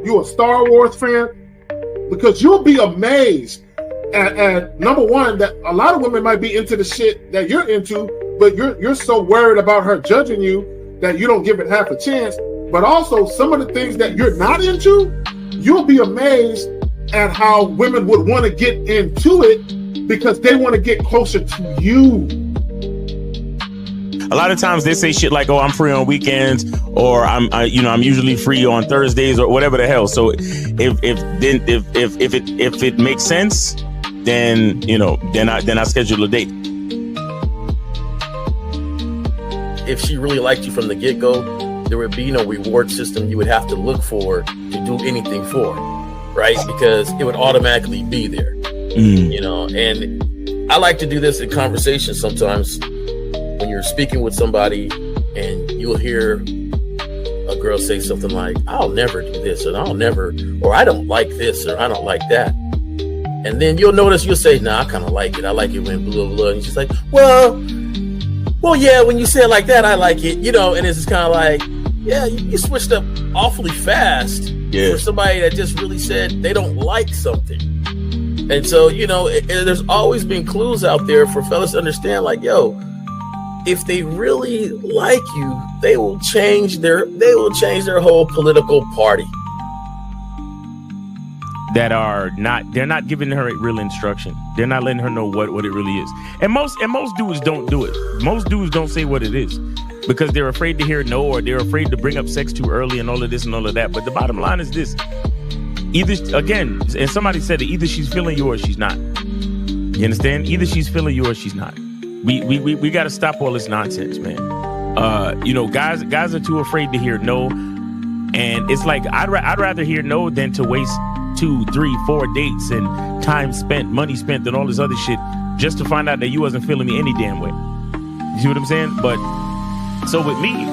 You a Star Wars fan? Because you'll be amazed at number one, that a lot of women might be into the shit that you're into, but you're so worried about her judging you that you don't give it half a chance. But also some of the things that you're not into, you'll be amazed at how women would want to get into it because they want to get closer to you. A lot of times they say shit like, "Oh, I'm free on weekends," or I'm usually free on Thursdays," or whatever the hell. So if it makes sense, then I schedule a date. If she really liked you from the get-go, there would be no reward system you would have to look for to do anything for, right? Because it would automatically be there, And I like to do this in conversations sometimes. When you're speaking with somebody and you'll hear a girl say something like, "I'll never do this," or "I don't like this," or "I don't like that." And then you'll notice, you'll say, "Nah, I kind of like it. I like it when blah, blah, blah." And she's like, well, yeah, when you say it like that, I like it, and it's just kind of like, yeah, you switched up awfully fast for somebody that just really said they don't like something. And so, there's always been clues out there for fellas to understand, like, yo, if they really like you, they will change their whole political party. They're not giving her real instruction. They're not letting her know what it really is. And most dudes don't do it. Most dudes don't say what it is because they're afraid to hear no, or they're afraid to bring up sex too early and all of this and all of that. But the bottom line is this. Either, again, and somebody said it, either she's feeling you or she's not. You understand? Either she's feeling you or she's not. We got to stop all this nonsense, man. Guys are too afraid to hear no, and it's like I'd rather hear no than to waste 2, 3, 4 dates and time spent, money spent, and all this other shit just to find out that you wasn't feeling me any damn way. You see what I'm saying? But so with me,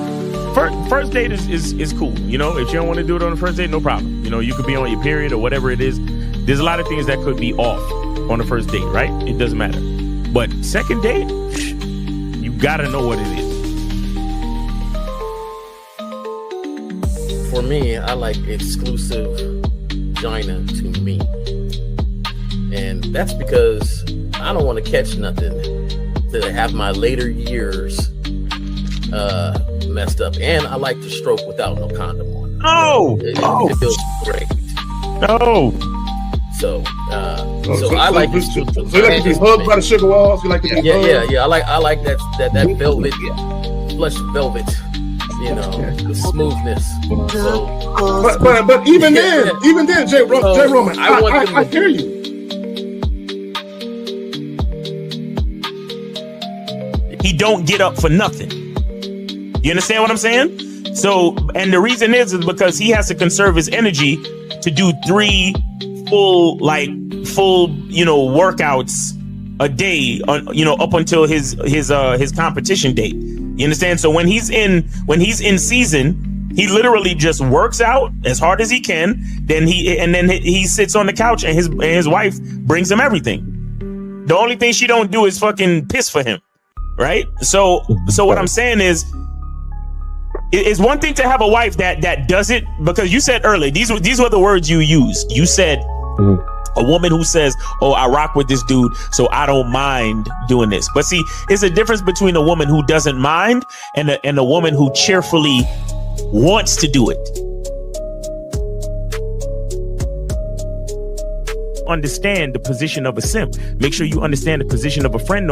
first date is cool. If you don't want to do it on the first date, no problem. You could be on your period or whatever it is. There's a lot of things that could be off on the first date, right? It doesn't matter. But second date, you gotta know what it is. For me, I like exclusive vagina to me. And that's because I don't want to catch nothing that have my later years messed up. And I like to stroke without no condom on. It feels great. No. So I like it. So you like to be hugged by the sugar walls? You like to be hugged? Yeah. I like that velvet, plush velvet. The smoothness. So, but even then, Jay Roman, I hear you. He don't get up for nothing. You understand what I'm saying? So, and the reason is because he has to conserve his energy to do 3 full workouts a day up until his competition date. You understand? So when he's in season, he literally just works out as hard as he can. Then he sits on the couch and his wife brings him everything. The only thing she don't do is fucking piss for him, right? So what I'm saying is, it's one thing to have a wife that does it, because you said earlier, these were the words you used. You said a woman who says, "Oh, I rock with this dude, so I don't mind doing this." But see, it's a difference between a woman who doesn't mind and a woman who cheerfully wants to do it. Understand the position of a simp. Make sure you understand the position of a friend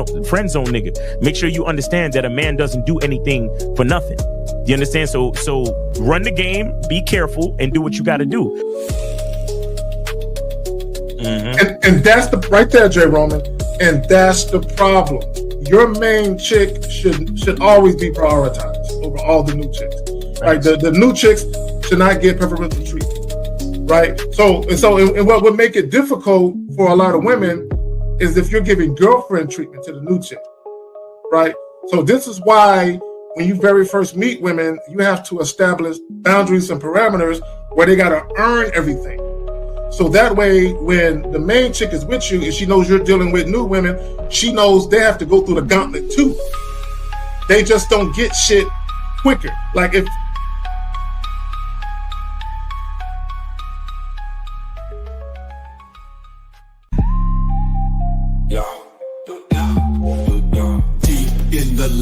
zone nigga. Make sure you understand that a man doesn't do anything for nothing. You understand? So run the game, be careful, and do what you got to do. Mm-hmm. And that's the right there, Jay Roman. And that's the problem. Your main chick should always be prioritized over all the new chicks. Right? The new chicks should not get preferential treatment. Right? So what would make it difficult for a lot of women is if you're giving girlfriend treatment to the new chick. Right? So this is why when you very first meet women, you have to establish boundaries and parameters where they got to earn everything. So that way, when the main chick is with you and she knows you're dealing with new women, she knows they have to go through the gauntlet too. They just don't get shit quicker. Like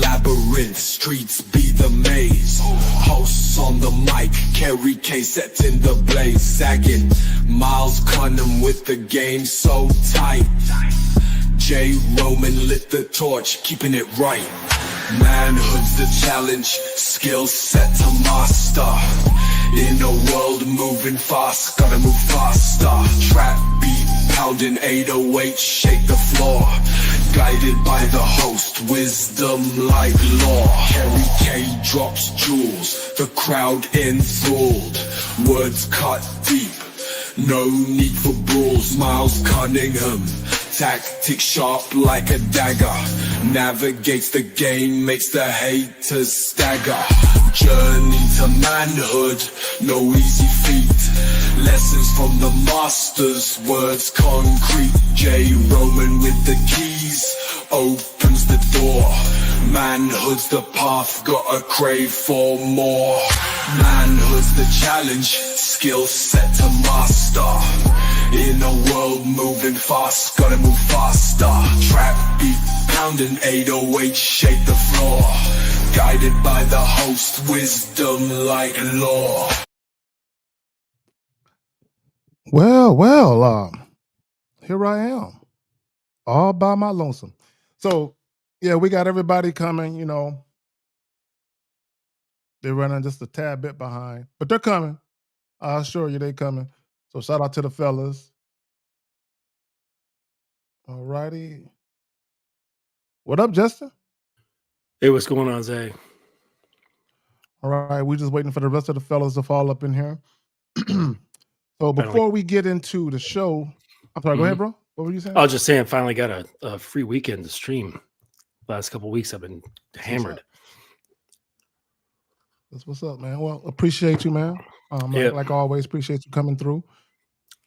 labyrinth, streets be the maze. Hosts on the mic, carry case set in the blaze. Sagging, Miles Cunham with the game so tight. J. Roman lit the torch, keeping it right. Manhood's the challenge, skill set to master. In a world moving fast, gotta move faster. Trap beat, pounding 808, shake the floor. Guided by the host, wisdom like law. Carry K drops jewels, the crowd enthralled. Words cut deep, no need for brawls. Miles Cunningham, tactic sharp like a dagger. Navigates the game, makes the haters stagger. Journey to manhood, no easy feat. Lessons from the masters, words concrete. J. Roman with the keys, opens the door. Manhood's the path, gotta crave for more. Manhood's the challenge, skill set to master. In a world moving fast, gotta move faster. Trap beat, pounding 808, shake the floor. Guided by the host, wisdom like law. Well, here I am, all by my lonesome. So, yeah, we got everybody coming, you know. They're running just a tad bit behind, but they're coming. I assure you they're coming. So shout out to the fellas. All righty. What up, Justin? Hey, what's going on, Zay? All right, we're just waiting for the rest of the fellas to fall up in here. So before we get into the show, I'm sorry, go ahead, bro. What were you saying? I was just saying, finally got a free weekend to stream. Last couple of weeks, I've been hammered. That's what's up, man. Well, appreciate you, man. Like always, appreciate you coming through.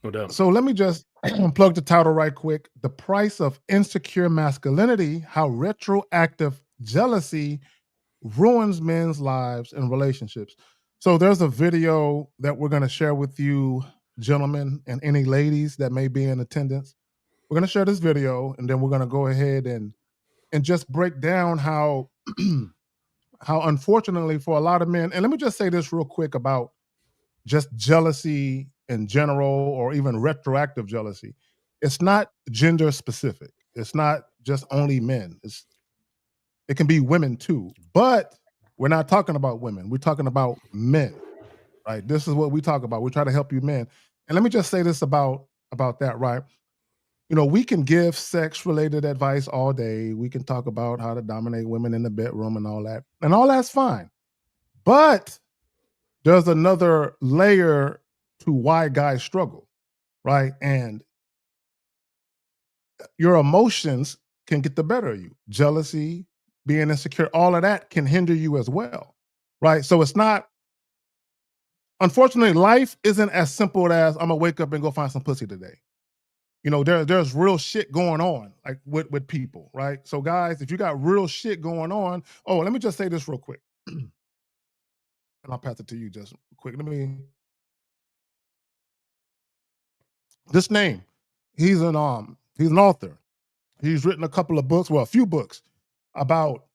No doubt. So let me just plug the title right quick. The Price of Insecure Masculinity, How Retroactive Jealousy Ruins Men's Lives and Relationships. So there's a video that we're going to share with you, gentlemen, and any ladies that may be in attendance. We're going to share this video, and then we're going to go ahead and just break down how how unfortunately for a lot of men, and let me just say this real quick about just jealousy in general, or even retroactive jealousy. It's not gender specific. It's not just only men. It can be women too, but we're not talking about women. We're talking about men, right? This is what we talk about. We try to help you men. And let me just say this about that, right? You know, we can give sex-related advice all day. We can talk about how to dominate women in the bedroom and all that. And all that's fine. But there's another layer to why guys struggle, right? And your emotions can get the better of you. Jealousy, being insecure, all of that can hinder you as well, right? So it's not, unfortunately, life isn't as simple as I'm gonna wake up and go find some pussy today. You know, there's real shit going on, like with people, right? So guys, if you got real shit going on, let me just say this real quick. And I'll pass it to you just quick. This name, he's an author. He's written a couple of books, well, a few books about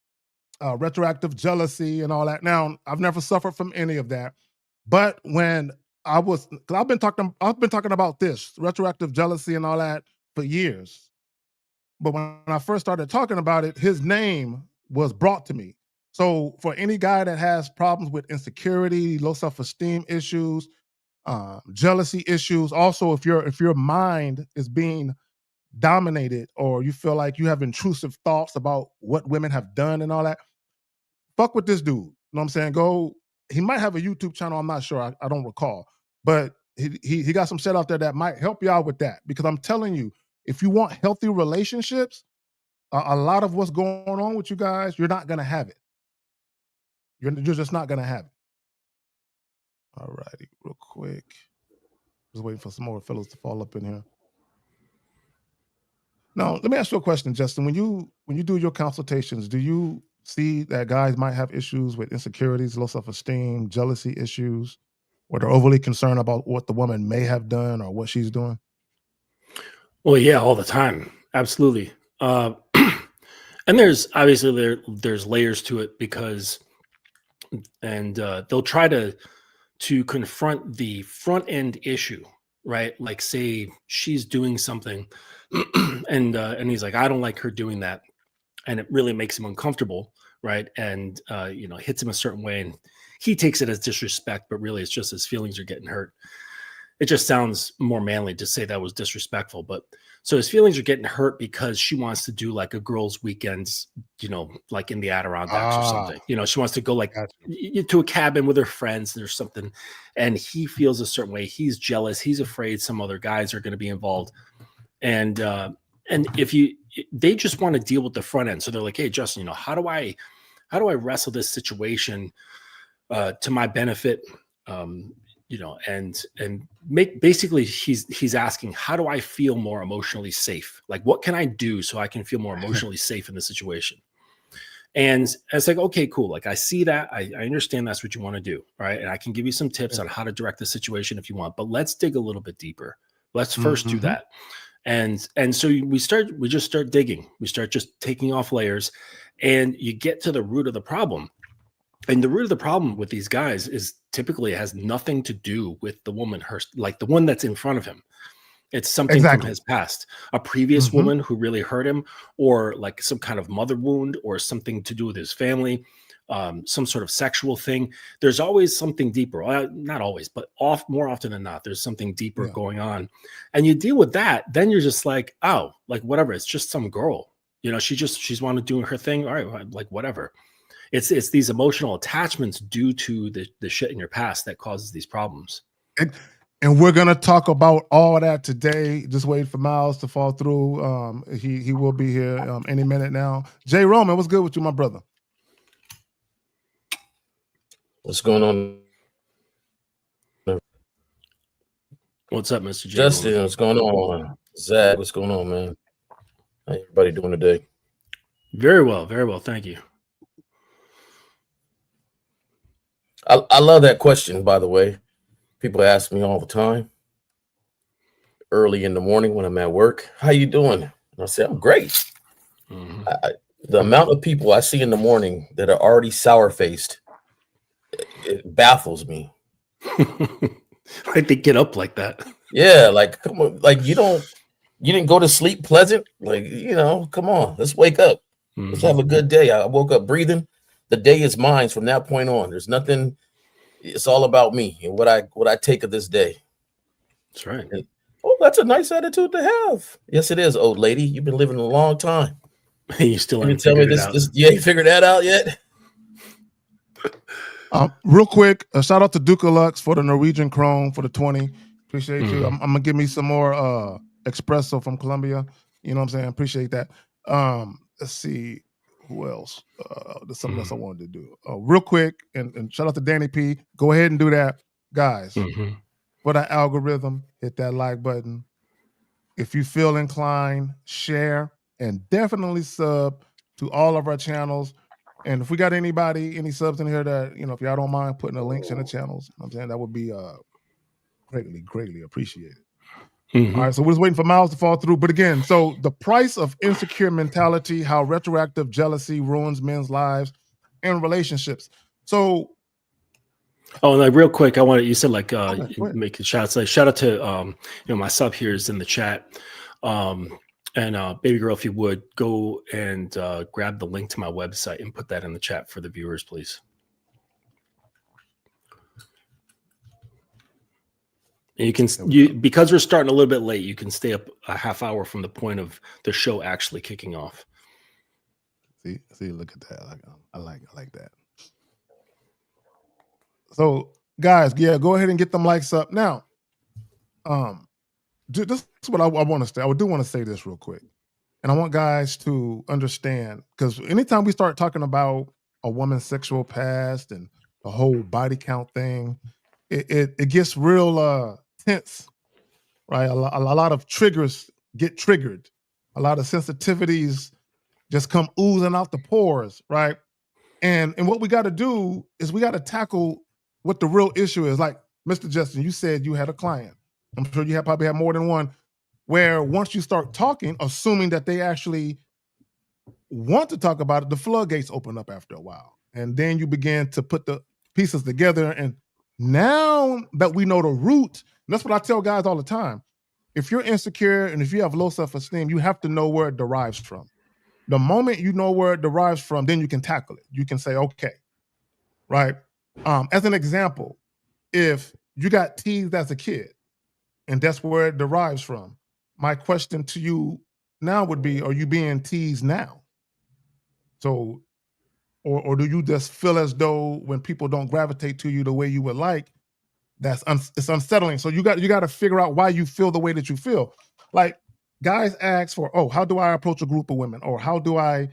retroactive jealousy and all that. Now, I've never suffered from any of that, but when I've been talking about this retroactive jealousy and all that for years. But when I first started talking about it, his name was brought to me. So for any guy that has problems with insecurity, low self-esteem issues, jealousy issues, also if your mind is being dominated or you feel like you have intrusive thoughts about what women have done and all that, fuck with this dude. You know what I'm saying? He might have a YouTube channel, I'm not sure, I don't recall. But he got some shit out there that might help you out with that. Because I'm telling you, if you want healthy relationships, a lot of what's going on with you guys, you're not gonna have it. You're just not gonna have it. All righty, real quick. Just waiting for some more fellows to fall up in here. Now, let me ask you a question, Justin. When you do your consultations, do you see that guys might have issues with insecurities, low self-esteem, jealousy issues, or they're overly concerned about what the woman may have done or what she's doing? Well, yeah, all the time. Absolutely. And there's obviously there's layers to it because, and they'll try to confront the front end issue, right? Like say she's doing something, and he's like, I don't like her doing that, and it really makes him uncomfortable, right? And hits him a certain way, and he takes it as disrespect, but really it's just his feelings are getting hurt. It just sounds more manly to say that was disrespectful, but so his feelings are getting hurt because she wants to do like a girls' weekends, like in the Adirondacks or something. She wants to go like to a cabin with her friends. There's something, and he feels a certain way. He's jealous. He's afraid some other guys are going to be involved, and they just want to deal with the front end. So they're like, hey, Justin, how do I wrestle this situation to my benefit? And make basically he's asking, how do I feel more emotionally safe? Like, what can I do so I can feel more emotionally safe in the situation? And it's like, okay, cool. Like, I see that. I understand that's what you want to do. Right. And I can give you some tips on how to direct the situation if you want, but let's dig a little bit deeper. Let's first do that. And so we just start digging. We start just taking off layers, and you get to the root of the problem. And the root of the problem with these guys is typically has nothing to do with the woman, like the one that's in front of him. It's something from his past, a previous woman who really hurt him, or like some kind of mother wound, or something to do with his family, some sort of sexual thing. There's always something deeper. Not always, but more often than not, there's something deeper going on. And you deal with that, then you're just like, oh, like whatever. It's just some girl. She's wanted doing her thing. All right, like whatever. It's these emotional attachments due to the shit in your past that causes these problems. And we're gonna talk about all that today. Just wait for Miles to fall through. He will be here any minute now. Jay Roman, what's good with you, my brother? What's going on? What's up, Mr. J. Justin, Roman? what's going on? Zach, what's going on, man? How everybody doing today? Very well, thank you. I love that question, by the way. People ask me all the time, early in the morning when I'm at work, how you doing? And I say, I'm great. The amount of people I see in the morning that are already sour-faced, it baffles me. Why'd they get up like that? Yeah, like, come on, like you didn't go to sleep pleasant? Like, come on, let's wake up. Let's have a good day. I woke up breathing. The day is mine from that point on. There's nothing. It's all about me and what I take of this day. That's right. And, that's a nice attitude to have. Yes, it is, old lady. You've been living a long time. You still haven't tell me figured it out. You ain't figured that out yet? Real quick, shout out to Duke Lux for the Norwegian Chrome for the 20. Appreciate you. I'm gonna give me some more espresso from Colombia. You know what I'm saying? Appreciate that. Let's see who else. There's something else I wanted to do. Real quick, and shout out to Danny P. Go ahead and do that, guys. For that algorithm, hit that like button. If you feel inclined, share, and definitely sub to all of our channels. And if we got any subs in here that, if y'all don't mind putting the links in the channels, I'm saying that would be greatly, greatly appreciated. All right, so we're just waiting for Miles to fall through. But again, so the price of insecure mentality, how retroactive jealousy ruins men's lives and relationships. So, like real quick, you said like making shots. Like shout out to my sub here is in the chat. And baby girl, if you would go and grab the link to my website and put that in the chat for the viewers, please. And you can, because we're starting a little bit late, you can stay up a half hour from the point of the show actually kicking off. See, look at that. I like that. So, guys, go ahead and get them likes up now. This is what I want to say. I do want to say this real quick, and I want guys to understand, because anytime we start talking about a woman's sexual past and the whole body count thing, it gets real tense, right? A lot of triggers get triggered. A lot of sensitivities just come oozing out the pores, right? And what we got to do is we got to tackle what the real issue is. Like Mr. Justin, you said you had a client. I'm sure you probably have more than one, where once you start talking, assuming that they actually want to talk about it, the floodgates open up after a while. And then you begin to put the pieces together. And now that we know the root, and that's what I tell guys all the time. If you're insecure and if you have low self-esteem, you have to know where it derives from. The moment you know where it derives from, then you can tackle it. You can say, okay, right? As an example, if you got teased as a kid and that's where it derives from, my question to you now would be, are you being teased now? So, or do you just feel as though when people don't gravitate to you the way you would like, it's unsettling. So you got to figure out why you feel the way that you feel. Like guys ask for, oh, how do I approach a group of women? Or how do I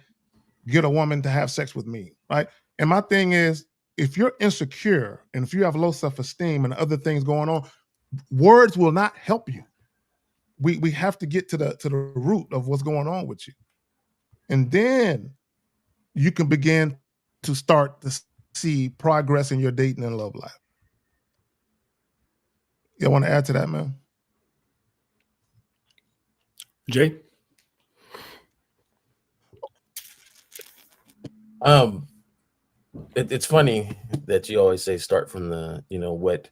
get a woman to have sex with me? Right. And my thing is, if you're insecure and if you have low self-esteem and other things going on, words will not help you. We have to get to the root of what's going on with you. And then you can begin to start to see progress in your dating and love life. You want to add to that, man? Jay? It's funny that you always say start from the, what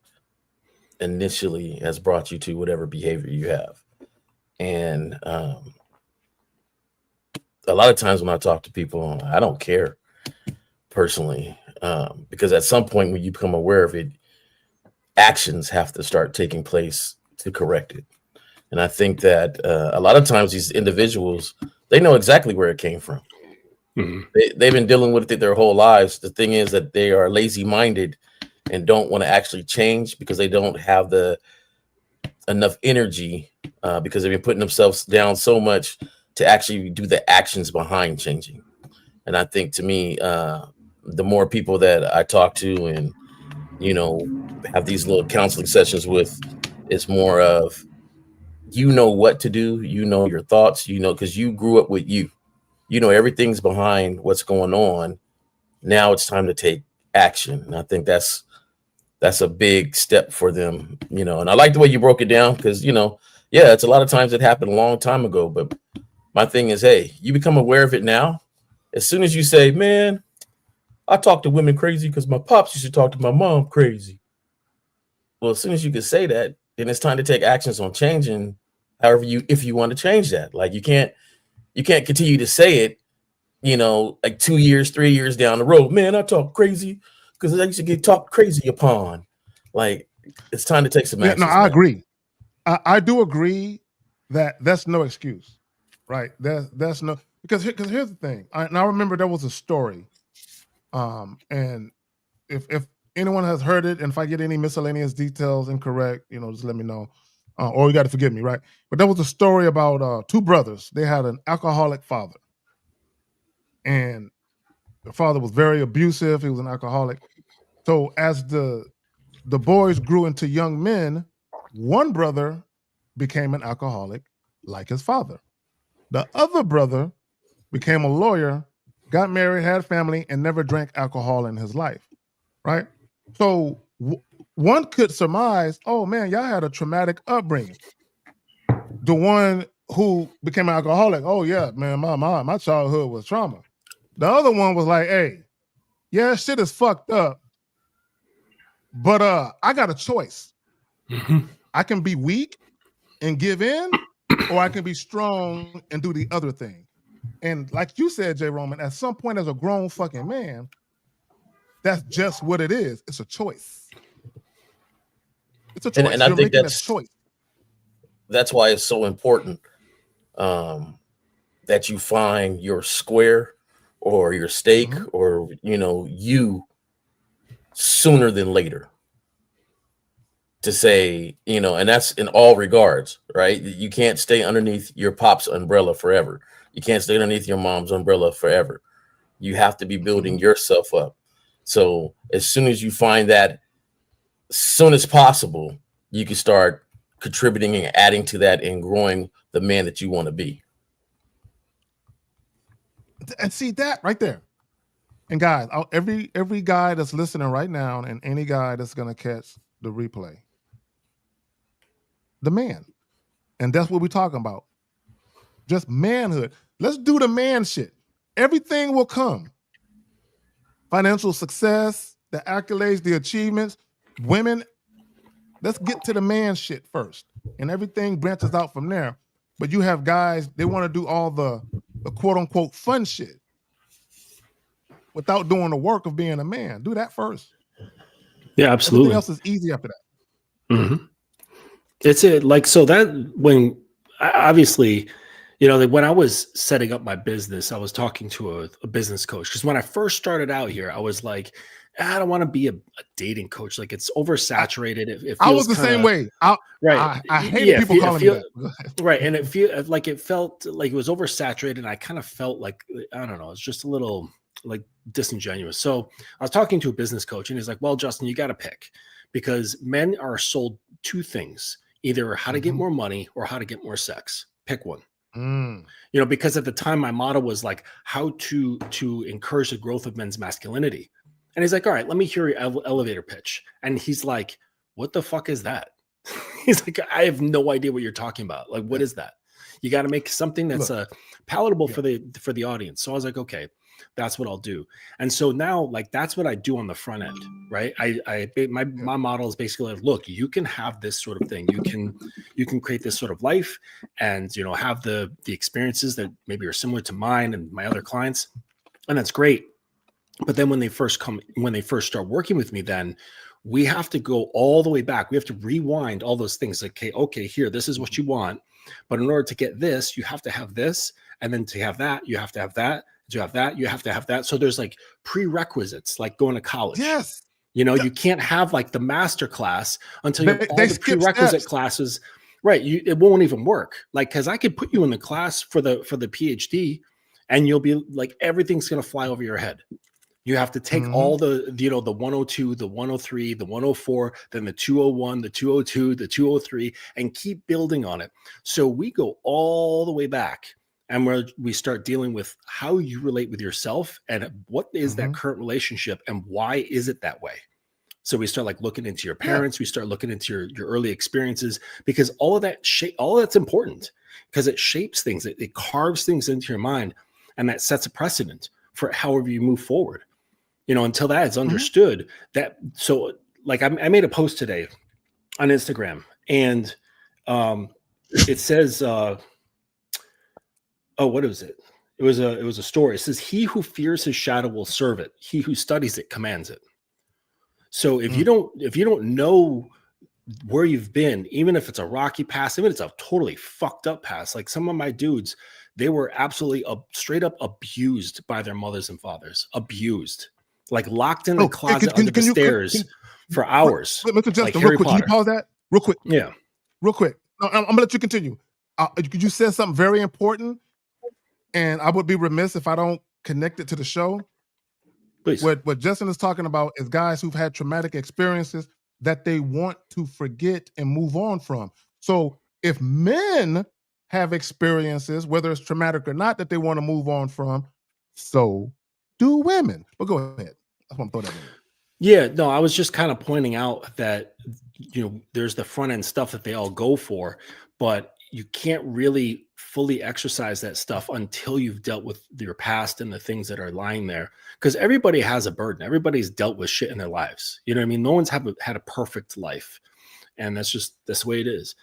initially has brought you to whatever behavior you have. And a lot of times when I talk to people, I don't care personally, because at some point when you become aware of it, actions have to start taking place to correct it. And I think that a lot of times these individuals, they know exactly where it came from. Mm-hmm. They've been dealing with it their whole lives. The thing is that they are lazy-minded and don't want to actually change because they don't have enough energy because they've been putting themselves down so much to actually do the actions behind changing. And I think to me, the more people that I talk to and, have these little counseling sessions with, it's more of, what to do, your thoughts, because you grew up with everything's behind what's going on. Now it's time to take action. And I think that's a big step for them, and I like the way you broke it down because, it's a lot of times it happened a long time ago. But my thing is, hey, you become aware of it now. As soon as you say, man, I talk to women crazy because my pops used to talk to my mom crazy. Well, as soon as you can say that, then it's time to take actions on changing if you want to change that. Like you can't continue to say it, like 2 years, 3 years down the road, man, I talk crazy because I used to get talked crazy upon. Like it's time to take some action. No, I agree. I do agree that that's no excuse, right? That's no, because here's the thing. I remember there was a story, and if anyone has heard it, and if I get any miscellaneous details incorrect, just let me know, or you got to forgive me, right? But there was a story about two brothers. They had an alcoholic father, and the father was very abusive. He was an alcoholic. So as the boys grew into young men, one brother became an alcoholic like his father. The other brother became a lawyer, got married, had a family, and never drank alcohol in his life, right? So one could surmise, oh man, y'all had a traumatic upbringing. The one who became an alcoholic, oh yeah, man, my childhood was trauma. The other one was like, hey, yeah, shit is fucked up, but I got a choice. Mm-hmm. I can be weak and give in, or I can be strong and do the other thing. And like you said, J. Roman, at some point as a grown fucking man, that's just what it is. It's a choice. It's a choice. And I think that's a choice. That's why it's so important that you find your square or your stake, mm-hmm. or you sooner than later. To say, and that's in all regards, right? You can't stay underneath your pop's umbrella forever. You can't stay underneath your mom's umbrella forever. You have to be building yourself up. So as soon as you find that, as soon as possible, you can start contributing and adding to that and growing the man that you want to be. And see that right there. And guys, every guy that's listening right now and any guy that's going to catch the replay, the man. And that's what we're talking about. Just manhood. Let's do the man shit. everything will come. Financial success, the accolades, the achievements. Women, let's get to the man shit first. And everything branches out from there. But you have guys, they want to do all the quote unquote fun shit without doing the work of being a man. Do that first. Yeah, absolutely. Everything else is easy after that. Mm-hmm. It's it like, so that when obviously, you know, when I was setting up my business, I was talking to a business coach. Because when I first started out here, I was like, I don't want to be a dating coach. Like, it's oversaturated. It feels I was the same way. I hated people calling me that. Right. And it felt like it was oversaturated. And I kind of felt like, I don't know, it's just a little like disingenuous. So I was talking to a business coach and he's like, well, Justin, you got to pick, because men are sold two things, either how to get more money or how to get more sex. Pick one. You know, because at the time my motto was like how to encourage the growth of men's masculinity. And he's like, all right, let me hear your elevator pitch. And he's like, what the fuck is that? He's like, I have no idea what you're talking about. Like, what is that? You got to make something that's palatable for the audience. So I was like, okay, that's what I'll do. And so now, like, that's what I do on the front end, right? My model is basically like, look, you can have this sort of thing. You can create this sort of life and, you know, have the experiences that maybe are similar to mine and my other clients. And that's great. But then when they first start working with me, then we have to go all the way back. We have to rewind all those things. Like, okay, here, this is what you want. But in order to get this, you have to have this. And then to have that, you have to have that. To have that, you have to have that. So there's like prerequisites, like going to college. Yes. You know, you can't have like the master class until you have all the prerequisite classes. Right. It won't even work. Like, because I could put you in the class for the PhD and you'll be like, everything's going to fly over your head. You have to take all the, you know, the 102, the 103, the 104, then the 201, the 202, the 203, and keep building on it. So we go all the way back and we start dealing with how you relate with yourself and what is that current relationship and why is it that way? So we start like looking into your parents, we start looking into your early experiences, because all of that's important because it shapes things, it carves things into your mind, and that sets a precedent for however you move forward. You know, until that is understood, that, so like I made a post today on Instagram and it says, what is it? It was a story. It says, he who fears his shadow will serve it. He who studies it commands it. So if you don't know where you've been, even if it's a rocky past, even if it's a totally fucked up past, like some of my dudes, they were absolutely straight up abused by their mothers and fathers, abused, like locked in the closet under the stairs for hours. Mr. Justin, like real quick, can you pause that real quick? Yeah, real quick. No, I'm gonna let you continue. You said something very important, and I would be remiss if I don't connect it to the show. Please. What Justin is talking about is guys who've had traumatic experiences that they want to forget and move on from. So if men have experiences, whether it's traumatic or not, that they want to move on from, so do women. But go ahead. I want to throw that in. Yeah, no, I was just kind of pointing out that, you know, there's the front end stuff that they all go for, but you can't really fully exercise that stuff until you've dealt with your past and the things that are lying there. Because everybody has a burden. Everybody's dealt with shit in their lives. You know what I mean? No one's had a perfect life. And that's the way it is.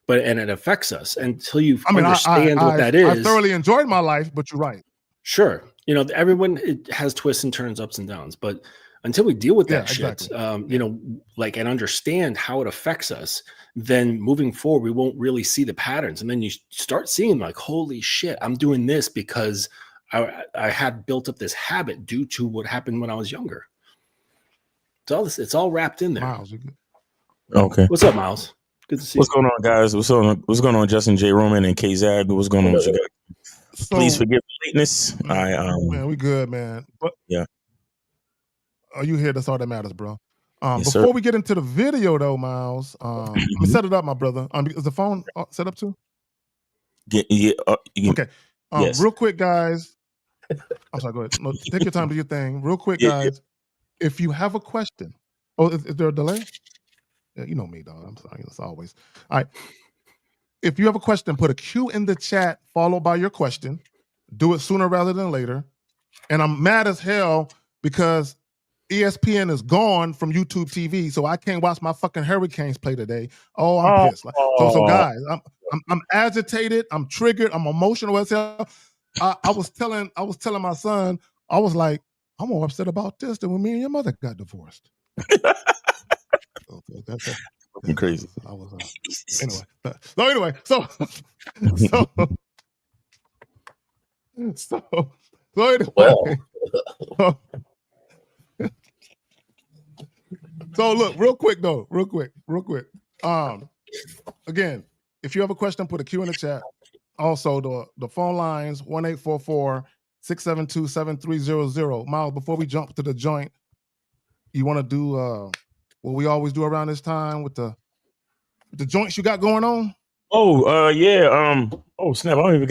And it affects us until you understand what that is. I thoroughly enjoyed my life, but you're right. Sure. You know, everyone has twists and turns, ups and downs, but until we deal with that shit, you know, like, and understand how it affects us, then moving forward, we won't really see the patterns. And then you start seeing like, holy shit, I'm doing this because I had built up this habit due to what happened when I was younger. It's all wrapped in there. Miles, okay. What's up, Miles? Good to see you. What's going on, guys? What's going on, Justin J. Roman and K Zag? What's going on with you guys? Please forgive the lateness. Man, we good, man. But yeah. Are you here? That's all that matters, bro. Yes, before sir. we get into the video, though, Miles, let me set it up, my brother. Is the phone set up too? Okay. Yes. Real quick, guys. I'm sorry. Go ahead. No, take your time to do your thing. Real quick, guys. If you have a question, is there a delay? Yeah, you know me, dog. I'm sorry. As always. All right. If you have a question, put a Q in the chat followed by your question. Do it sooner rather than later. and I'm mad as hell because ESPN is gone from YouTube TV, so I can't watch my fucking Hurricanes play today. Oh, I'm pissed. So guys, I'm agitated. I'm triggered. I'm emotional as hell. I was telling my son, I was like, I'm more upset about this than when me and your mother got divorced. I'm crazy. I was anyway. So anyway. Well, So look, real quick. Again, if you have a question, put a Q in the chat. Also, the phone lines 1-844-672-7300. Miles, before we jump to the joint, you want to do what we always do around this time with the joints you got going on? Oh, yeah. Oh snap! I don't even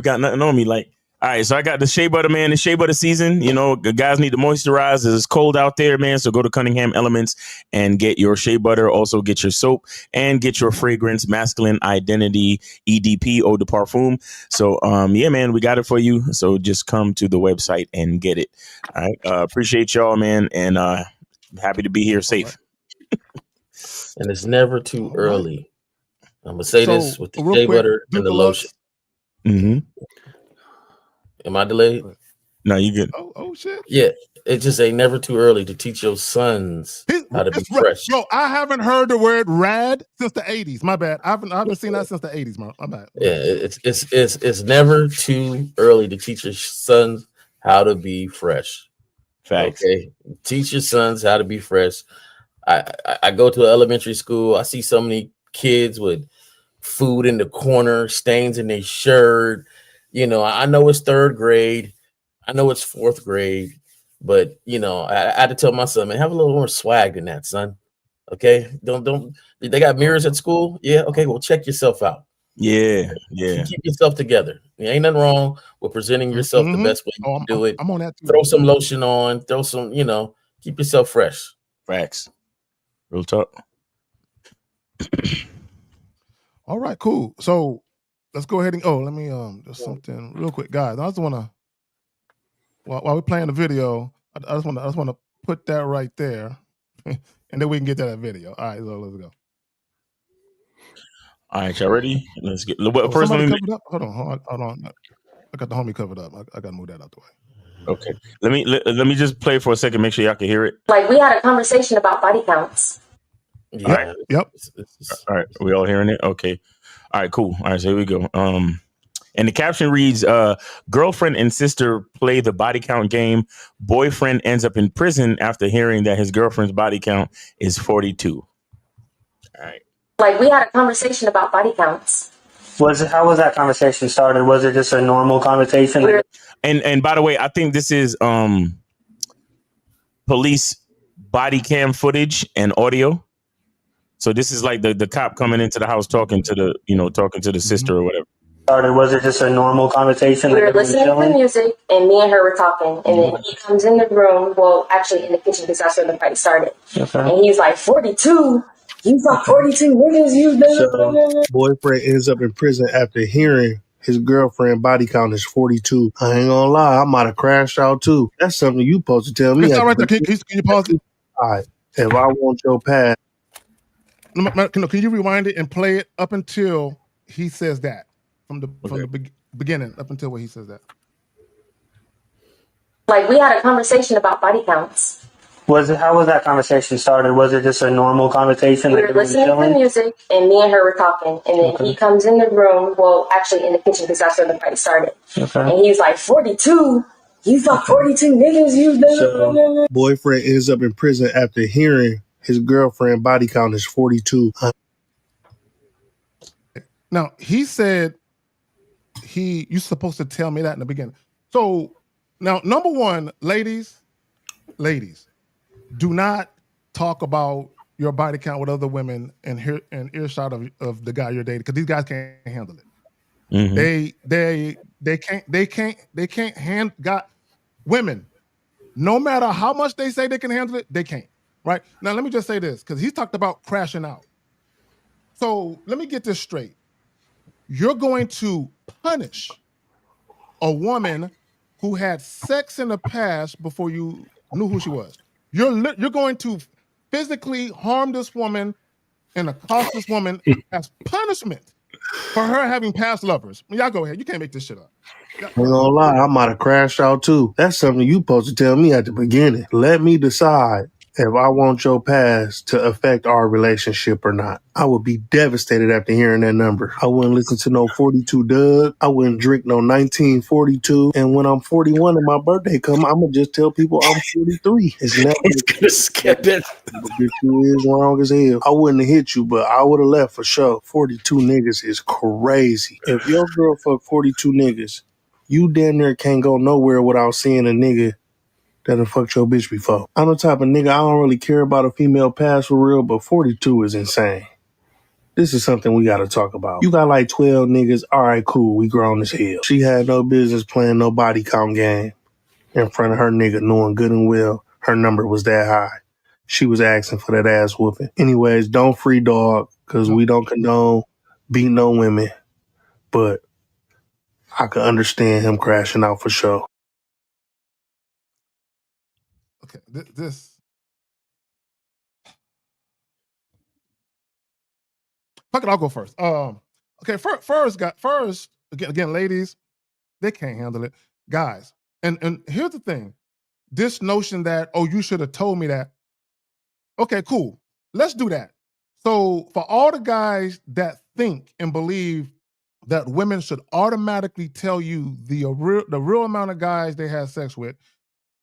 got nothing on me. Like, all right, so I got the shea butter, man. The shea butter season. You know, the guys need to moisturize. It's cold out there, man. So go to Cunningham Elements and get your shea butter. Also get your soap and get your fragrance, Masculine Identity EDP Eau de Parfum. So, yeah, man, we got it for you. So just come to the website and get it. All right. Appreciate y'all, man, and happy to be here safe. And it's never too early. I'm gonna say this with the shea butter and the lotion. Mm-hmm. Am I delayed? No, you good. Oh shit. Yeah, it just ain't never too early to teach your sons how to be fresh. Bro, I haven't heard the word rad since the 80s. My bad. I haven't seen that since the 80s, man. My bad. Yeah, it's never too early to teach your sons how to be fresh. Facts. Okay, teach your sons how to be fresh. I go to an elementary school. I see so many kids with food in the corner, stains in their shirt. You know, I know it's third grade. I know it's fourth grade. But, you know, I had to tell my son, man, have a little more swag than that, son. Okay? Don't. They got mirrors at school? Yeah? Okay, well, check yourself out. Yeah. Keep yourself together. There ain't nothing wrong with presenting yourself the best way you can do it. I'm on that too. Throw some lotion on. Throw some, you know, keep yourself fresh. Facts. Real talk. All right, cool. So let's go ahead and let me just something real quick, guys. I just want to while we're playing the video, I just want to put that right there, and then we can get to that video. All right, so let's go. All right, y'all ready? Let's get. Hold on. I got the homie covered up. I got to move that out the way. Okay, let me just play for a second. Make sure y'all can hear it. Like, we had a conversation about body counts. Yeah. Yep. All right, we all hearing it? Okay. All right, cool. All right, so here we go. And the caption reads, girlfriend and sister play the body count game. Boyfriend ends up in prison after hearing that his girlfriend's body count is 42. All right. Like, we had a conversation about body counts. How was that conversation started? Was it just a normal conversation? And by the way, I think this is police body cam footage and audio. So this is like the cop coming into the house talking to the sister or whatever. Was it just a normal conversation? We were listening to music, and me and her were talking, and then he comes in the room, well, actually in the kitchen, because that's where the fight started. Okay. And he's like, 42? You got 42 niggas, you know. Boyfriend ends up in prison after hearing his girlfriend body count is 42. I ain't gonna lie, I might have crashed out too. That's something you supposed to tell me. It's all right there. Can you pause it? All right. If I want your pad. Can you rewind it and play it up until he says that? From the beginning up until where he says that. Like, we had a conversation about body counts. How was that conversation started? Was it just a normal conversation? We were listening to music, and me and her were talking, and then he comes in the room, well, actually in the kitchen, because that's where the fight started. Okay. And he's like, 42? You got 42 niggas, you know. Boyfriend ends up in prison after hearing his girlfriend body count is 42. Now, he said you're supposed to tell me that in the beginning. So now, number one, ladies, do not talk about your body count with other women and earshot of the guy you're dating, because these guys can't handle it. Mm-hmm. They can't handle women. No matter how much they say they can handle it, they can't. Right now, let me just say this, because he's talked about crashing out. So let me get this straight. You're going to punish a woman who had sex in the past before you knew who she was. You're going to physically harm this woman and accost this woman as punishment for her having past lovers. Y'all go ahead. You can't make this shit up. I ain't gonna lie, I might have crashed out too. That's something you supposed to tell me at the beginning. Let me decide if I want your past to affect our relationship or not. I would be devastated after hearing that number. I wouldn't listen to no 42 Doug. I wouldn't drink no 1942. And when I'm 41 and my birthday come, I'm gonna just tell people I'm 43. It's never He's gonna skip it. Bitch, you is wrong as hell. I wouldn't have hit you, but I would have left for sure. 42 niggas is crazy. If your girl fuck 42 niggas, you damn near can't go nowhere without seeing a nigga that'll fuck your bitch before. I'm the type of nigga, I don't really care about a female past for real, but 42 is insane. This is something we gotta talk about. You got like 12 niggas, all right, cool, we grown as hell. She had no business playing no body count game in front of her nigga, knowing good and well her number was that high. She was asking for that ass whooping. Anyways, don't free dog, because we don't condone beating no women, but I could understand him crashing out for sure. Okay, this. Fuck it, I'll go first. Okay, first, again, ladies, they can't handle it. Guys, and here's the thing. This notion that, oh, you should have told me that. Okay, cool. Let's do that. So for all the guys that think and believe that women should automatically tell you the real amount of guys they had sex with.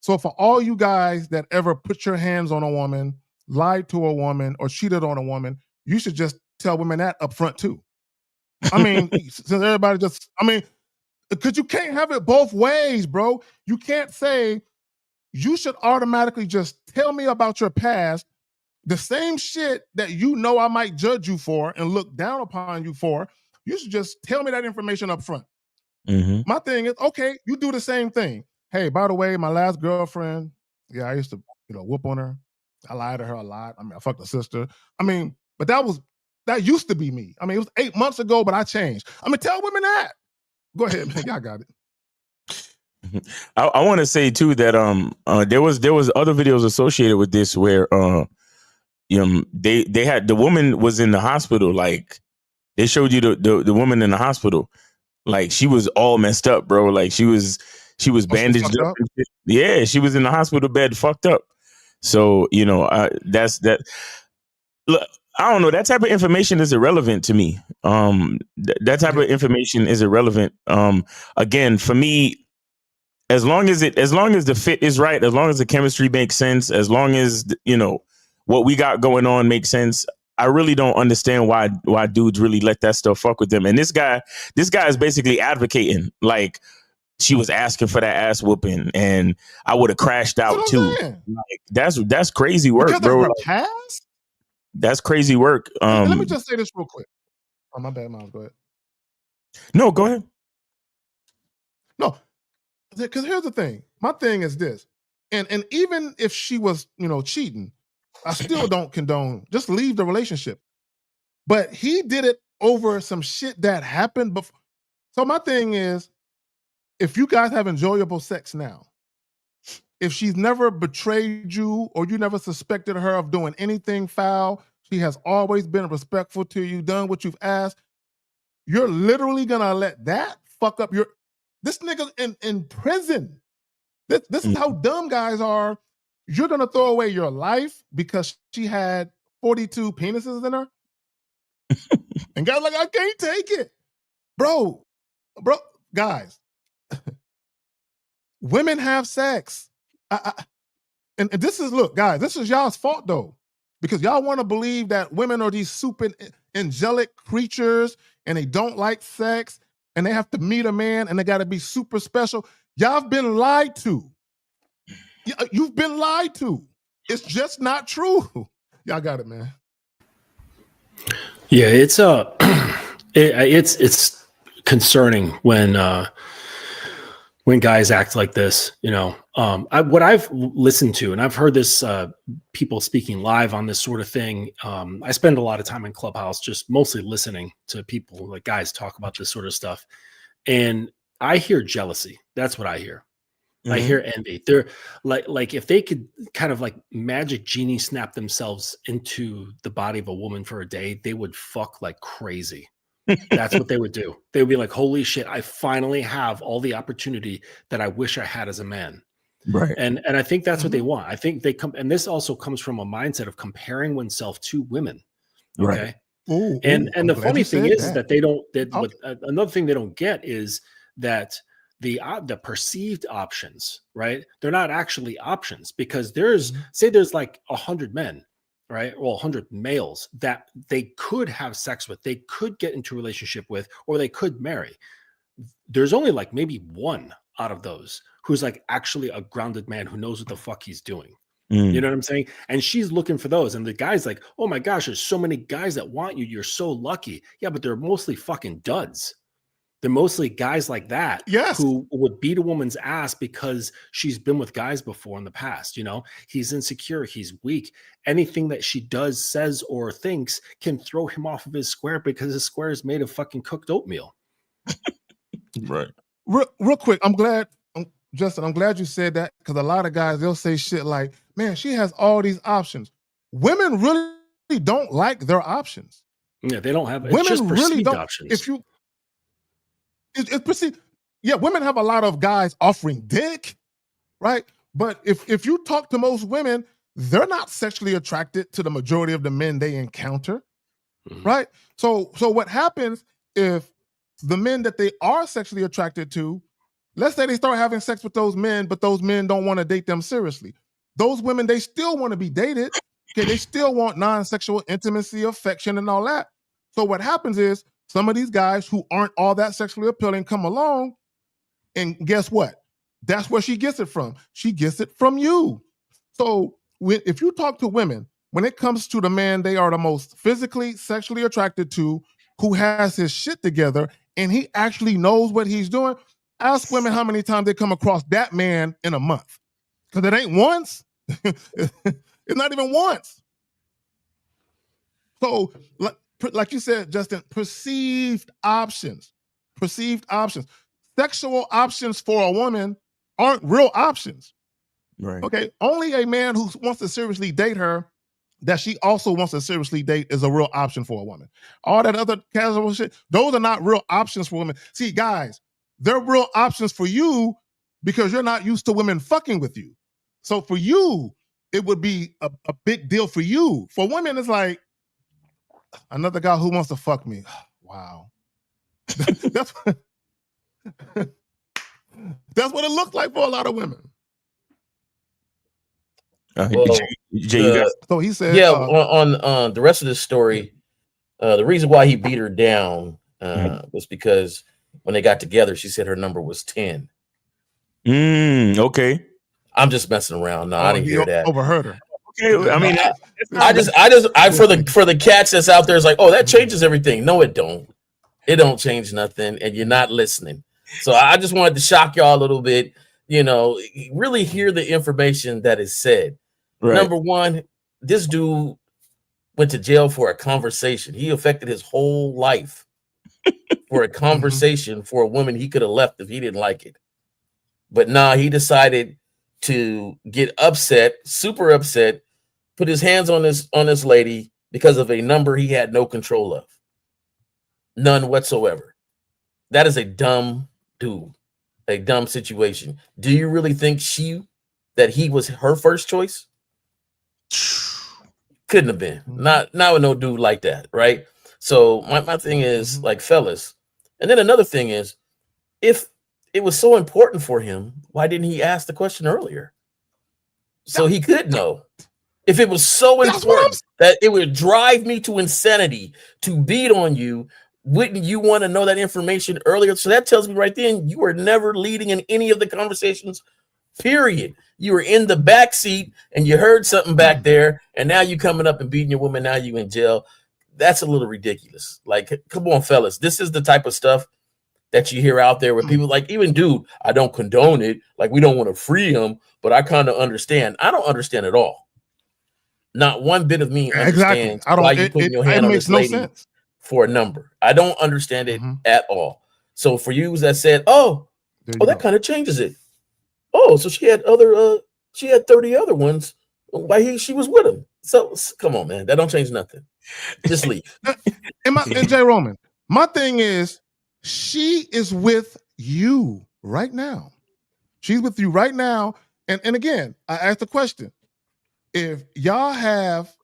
So for all you guys that ever put your hands on a woman, lied to a woman, or cheated on a woman, you should just tell women that up front too. I mean, since everybody because you can't have it both ways, bro. You can't say you should automatically just tell me about your past, the same shit that you know I might judge you for and look down upon you for. You should just tell me that information up front. Mm-hmm. My thing is, okay, you do the same thing. Hey, by the way, my last girlfriend, yeah, I used to, whoop on her. I lied to her a lot. I mean, I fucked her sister. I mean, but that used to be me. I mean, it was 8 months ago, but I changed. I mean, tell women that. Go ahead, man. Y'all got it. I want to say too that there was other videos associated with this where they had the woman was in the hospital, like they showed you the woman in the hospital, like she was all messed up, bro. Like she was bandaged up. Yeah, she was in the hospital bed, fucked up. So that's that. Look, I don't know. That type of information is irrelevant to me. That type of information is irrelevant. Again, for me, as long as the fit is right, as long as the chemistry makes sense, as long as what we got going on makes sense, I really don't understand why dudes really let that stuff fuck with them. And this guy is basically advocating like she was asking for that ass whooping, and I would have crashed out too. Like, that's crazy work, because bro. Of her past? That's crazy work. Let me just say this real quick. Oh, my bad, Miles. Go ahead. No, go ahead. No, because here's the thing. My thing is this, and even if she was, cheating, I still don't condone. Just leave the relationship. But he did it over some shit that happened before. So my thing is, if you guys have enjoyable sex now, if she's never betrayed you or you never suspected her of doing anything foul, she has always been respectful to you, done what you've asked, you're literally gonna let that fuck up this nigga's in prison. This is how dumb guys are. You're gonna throw away your life because she had 42 penises in her? And guys like, I can't take it. Bro, guys, women have sex. And this is, look, guys, this is y'all's fault though, because y'all want to believe that women are these super angelic creatures and they don't like sex and they have to meet a man and they got to be super special. Y'all have been lied to. You've been lied to. It's just not true. Y'all got it, man. Yeah, it's concerning when guys act like this. What I've listened to, and I've heard this people speaking live on this sort of thing. I spend a lot of time in Clubhouse, just mostly listening to people, like guys, talk about this sort of stuff, and I hear jealousy. That's what I hear. I hear envy. They're like if they could kind of like magic genie snap themselves into the body of a woman for a day, they would fuck like crazy. That's what they would do. They would be like, holy shit, I finally have all the opportunity that I wish I had as a man. Right. And I think that's what they want. I think they come, and this also comes from a mindset of comparing oneself to women. Okay. Right. Ooh, and I'm the glad funny you thing said is that they don't, another thing they don't get is that the perceived options, right? They're not actually options, because there's like 100 men, right? Well, 100 males that they could have sex with, they could get into a relationship with, or they could marry. There's only like maybe one out of those who's like actually a grounded man who knows what the fuck he's doing. You know what I'm saying? And she's looking for those. And the guy's like, oh my gosh, there's so many guys that want you. You're so lucky. Yeah, but they're mostly fucking duds. They're mostly guys like that who would beat a woman's ass because she's been with guys before in the past. You know, he's insecure, he's weak. Anything that she does, says, or thinks can throw him off of his square because his square is made of fucking cooked oatmeal. Right. Real quick, Justin, I'm glad you said that, because a lot of guys, they'll say shit like, man, she has all these options. Women really don't like their options. Yeah, they don't have, it's women just really don't. options. If you, it's perceived. Yeah, women have a lot of guys offering dick, right? But if you talk to most women, they're not sexually attracted to the majority of the men they encounter, right? So what happens if the men that they are sexually attracted to, let's say they start having sex with those men, but those men don't want to date them seriously. Those women, they still want to be dated. Okay, they still want non-sexual intimacy, affection, and all that. So what happens is some of these guys who aren't all that sexually appealing come along, and guess what? That's where she gets it from. She gets it from you. So if you talk to women, when it comes to the man they are the most physically, sexually attracted to, who has his shit together, and he actually knows what he's doing, ask women how many times they come across that man in a month. Because it ain't once. It's not even once. So, like you said, Justin, perceived options. Perceived options. Sexual options for a woman aren't real options. Right. Okay. Only a man who wants to seriously date her, that she also wants to seriously date, is a real option for a woman. All that other casual shit, those are not real options for women. See, guys, they're real options for you because you're not used to women fucking with you. So for you, it would be a big deal for you. For women, it's like, another guy who wants to fuck me. Wow. That's what it looks like for a lot of women. So he said, on the rest of this story, the reason why he beat her down was because when they got together, she said her number was 10. Okay. I'm just messing around. No, I didn't hear that. Overheard her. Okay. I mean, I for the cats that's out there, it's like, oh, that changes everything. No, it don't. It don't change nothing, and you're not listening. So I just wanted to shock y'all a little bit. You know, really hear the information that is said. Right. Number one, this dude went to jail for a conversation. He affected his whole life for a conversation for a woman he could have left if he didn't like it. But nah, he decided to get upset, super upset, put his hands on this lady because of a number he had no control of. None whatsoever. That is a dumb dude, a dumb situation. Do you really think that he was her first choice? Couldn't have been. Not with no dude like that, right? So my thing is, like, fellas, and then another thing is, if it was so important for him, why didn't he ask the question earlier? So he could know. If it was so important that it would drive me to insanity to beat on you, wouldn't you want to know that information earlier? So that tells me right then you were never leading in any of the conversations, period. You were in the back seat and you heard something back there, and now you coming up and beating your woman. Now you in jail. That's a little ridiculous. Like, come on, fellas. This is the type of stuff that you hear out there where people like, even dude, I don't condone it. Like, we don't want to free him, but I kind of understand. I don't understand at all. Not one bit of me understands why you putting your hand on this lady for a number. I don't understand it at all. So for you that said, that kind of changes it. Oh, so she had 30 other ones while she was with him. So come on, man. That don't change nothing. Just leave. And Jay Roman, my thing is, she is with you right now. She's with you right now. And again, I asked the question. If y'all have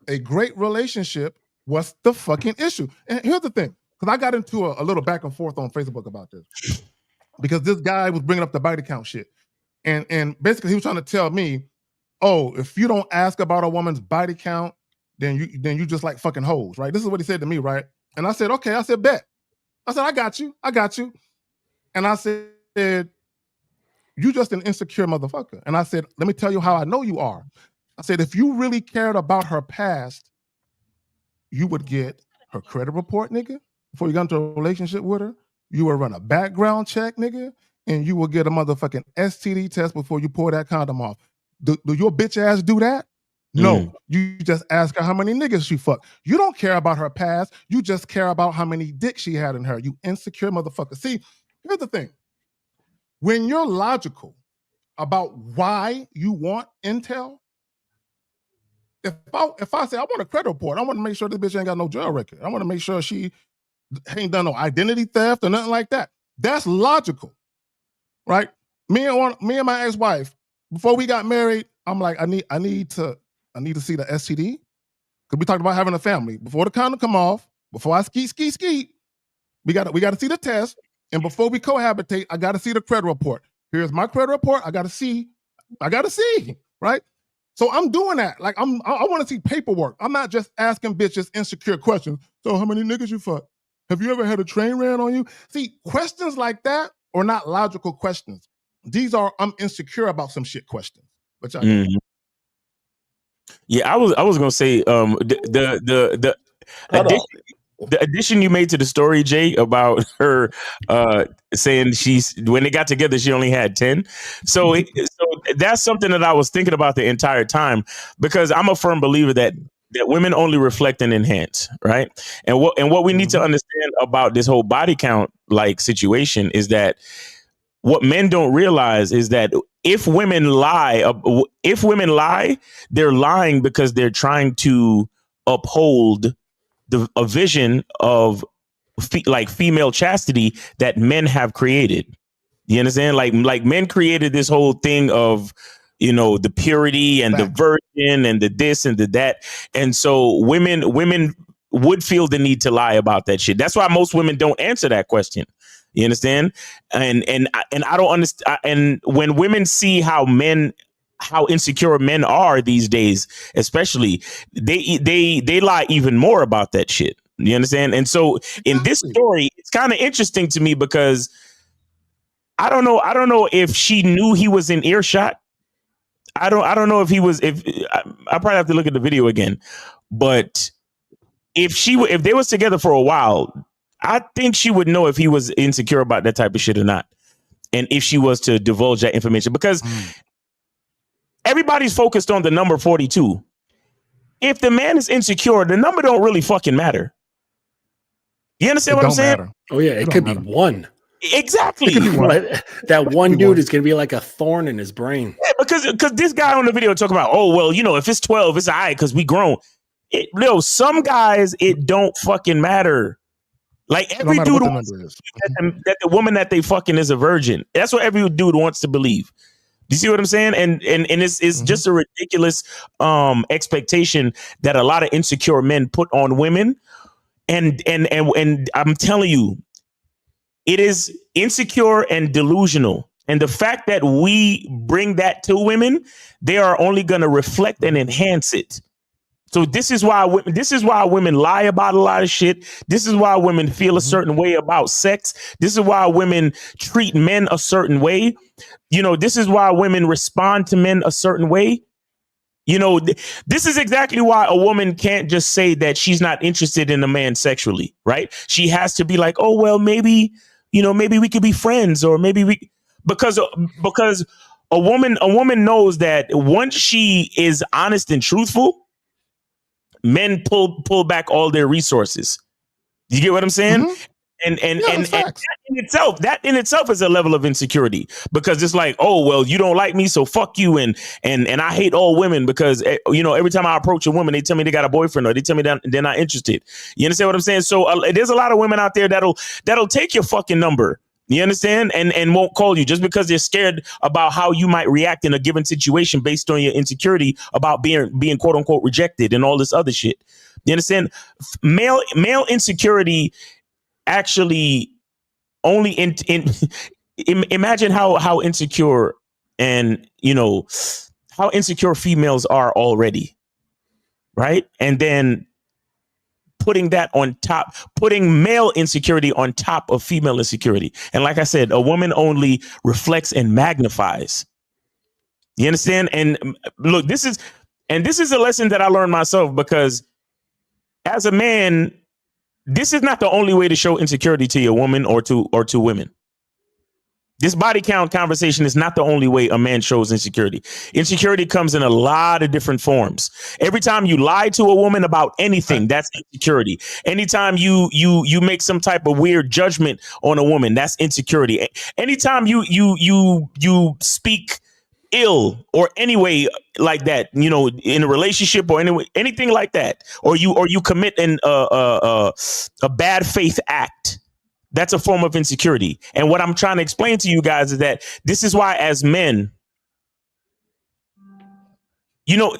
a great relationship, what's the fucking issue? And here's the thing, because I got into a little back and forth on Facebook about this. Because this guy was bringing up the body count shit. And basically he was trying to tell me, oh, if you don't ask about a woman's body count, then you just like fucking hoes, right? This is what he said to me, right? And I said, okay, I said, bet. I said, I got you. And I said, you just an insecure motherfucker. And I said, let me tell you how I know you are. I said, if you really cared about her past, you would get her credit report, nigga, before you got into a relationship with her. You would run a background check, nigga, and you will get a motherfucking STD test before you pull that condom off. Do your bitch ass do that? No. You just ask her how many niggas she fucked. You don't care about her past. You just care about how many dicks she had in her. You insecure motherfucker. See, here's the thing. When you're logical about why you want intel, if I say I want a credit report, I want to make sure this bitch ain't got no jail record. I want to make sure she ain't done no identity theft or nothing like that. That's logical, right? Me and my ex-wife, before we got married, I'm like, I need to see the STD, because we talked about having a family. Before the condom come off, before I skeet, we got to see the test, and before we cohabitate, I got to see the credit report. Here's my credit report. I got to see, right? So I'm doing that. Like I want to see paperwork. I'm not just asking bitches insecure questions. So how many niggas you fuck? Have you ever had a train ran on you? See, questions like that are not logical questions. These are I'm insecure about some shit questions. But yeah, I was gonna say the addition you made to the story, Jay, about her saying when they got together, she only had 10. So that's something that I was thinking about the entire time, because I'm a firm believer that women only reflect and enhance, right? And what we need to understand about this whole body count like situation is that what men don't realize is that if women lie, they're lying because they're trying to uphold a vision of female chastity that men have created. You understand? Like men created this whole thing of, the purity and the virgin and the this and the that. And so women would feel the need to lie about that shit. That's why most women don't answer that question. You understand? And I don't understand. And when women see how insecure men are these days, especially, they lie even more about that shit. You understand? And so in this story, it's kind of interesting to me because I don't know if she knew he was in earshot. I don't know if he was. I probably have to look at the video again. But if they was together for a while, I think she would know if he was insecure about that type of shit or not, and if she was to divulge that information, because everybody's focused on the number 42. If the man is insecure, the number don't really fucking matter. You understand what I'm saying? Matter. Oh yeah, it could be one. Exactly. That one dude is going to be like a thorn in his brain. Yeah, because this guy on the video talking about, oh, well, if it's 12, it's all right because we grown. Some guys, it don't fucking matter. Like every dude wants that the woman that they fucking is a virgin. That's what every dude wants to believe. Do you see what I'm saying? And it's just a ridiculous expectation that a lot of insecure men put on women. And I'm telling you, it is insecure and delusional. And the fact that we bring that to women, they are only going to reflect and enhance it. So this is why women lie about a lot of shit. This is why women feel a certain way about sex. This is why women treat men a certain way. This is why women respond to men a certain way. This is exactly why a woman can't just say that she's not interested in a man sexually, right? She has to be like, oh, well, maybe we could be friends, or because a woman knows that once she is honest and truthful, men pull back all their resources. You get what I'm saying? And that in itself is a level of insecurity, because it's like, oh well, you don't like me, so fuck you, and I hate all women because every time I approach a woman, they tell me they got a boyfriend, or they tell me that they're not interested. You understand what I'm saying? So there's a lot of women out there that'll take your fucking number. You understand? And won't call you just because they're scared about how you might react in a given situation based on your insecurity about being quote unquote rejected and all this other shit. You understand? Male insecurity actually only imagine how insecure and how insecure females are already, right? And then putting male insecurity on top of female insecurity. And like I said, a woman only reflects and magnifies. You understand? And look, this is a lesson that I learned myself, because as a man, this is not the only way to show insecurity to your woman or to women. This body count conversation is not the only way a man shows insecurity. Insecurity comes in a lot of different forms. Every time you lie to a woman about anything, that's insecurity. Anytime you make some type of weird judgment on a woman, that's insecurity. Anytime you speak ill or any way like that, in a relationship or anything like that, or you commit a bad faith act, that's a form of insecurity. And what I'm trying to explain to you guys is that this is why, as men, I'm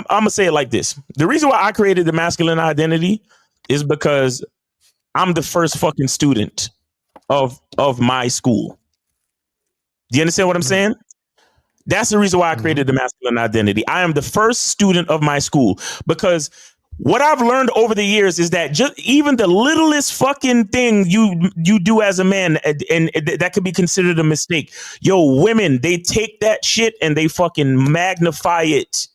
gonna say it like this: the reason why I created the masculine identity is because I'm the first fucking student of my school. Do you understand what I'm saying? That's the reason why I created the masculine identity. I am the first student of my school, because what I've learned over the years is that just even the littlest fucking thing you do as a man, and that could be considered a mistake. Yo, women, they take that shit and they fucking magnify it.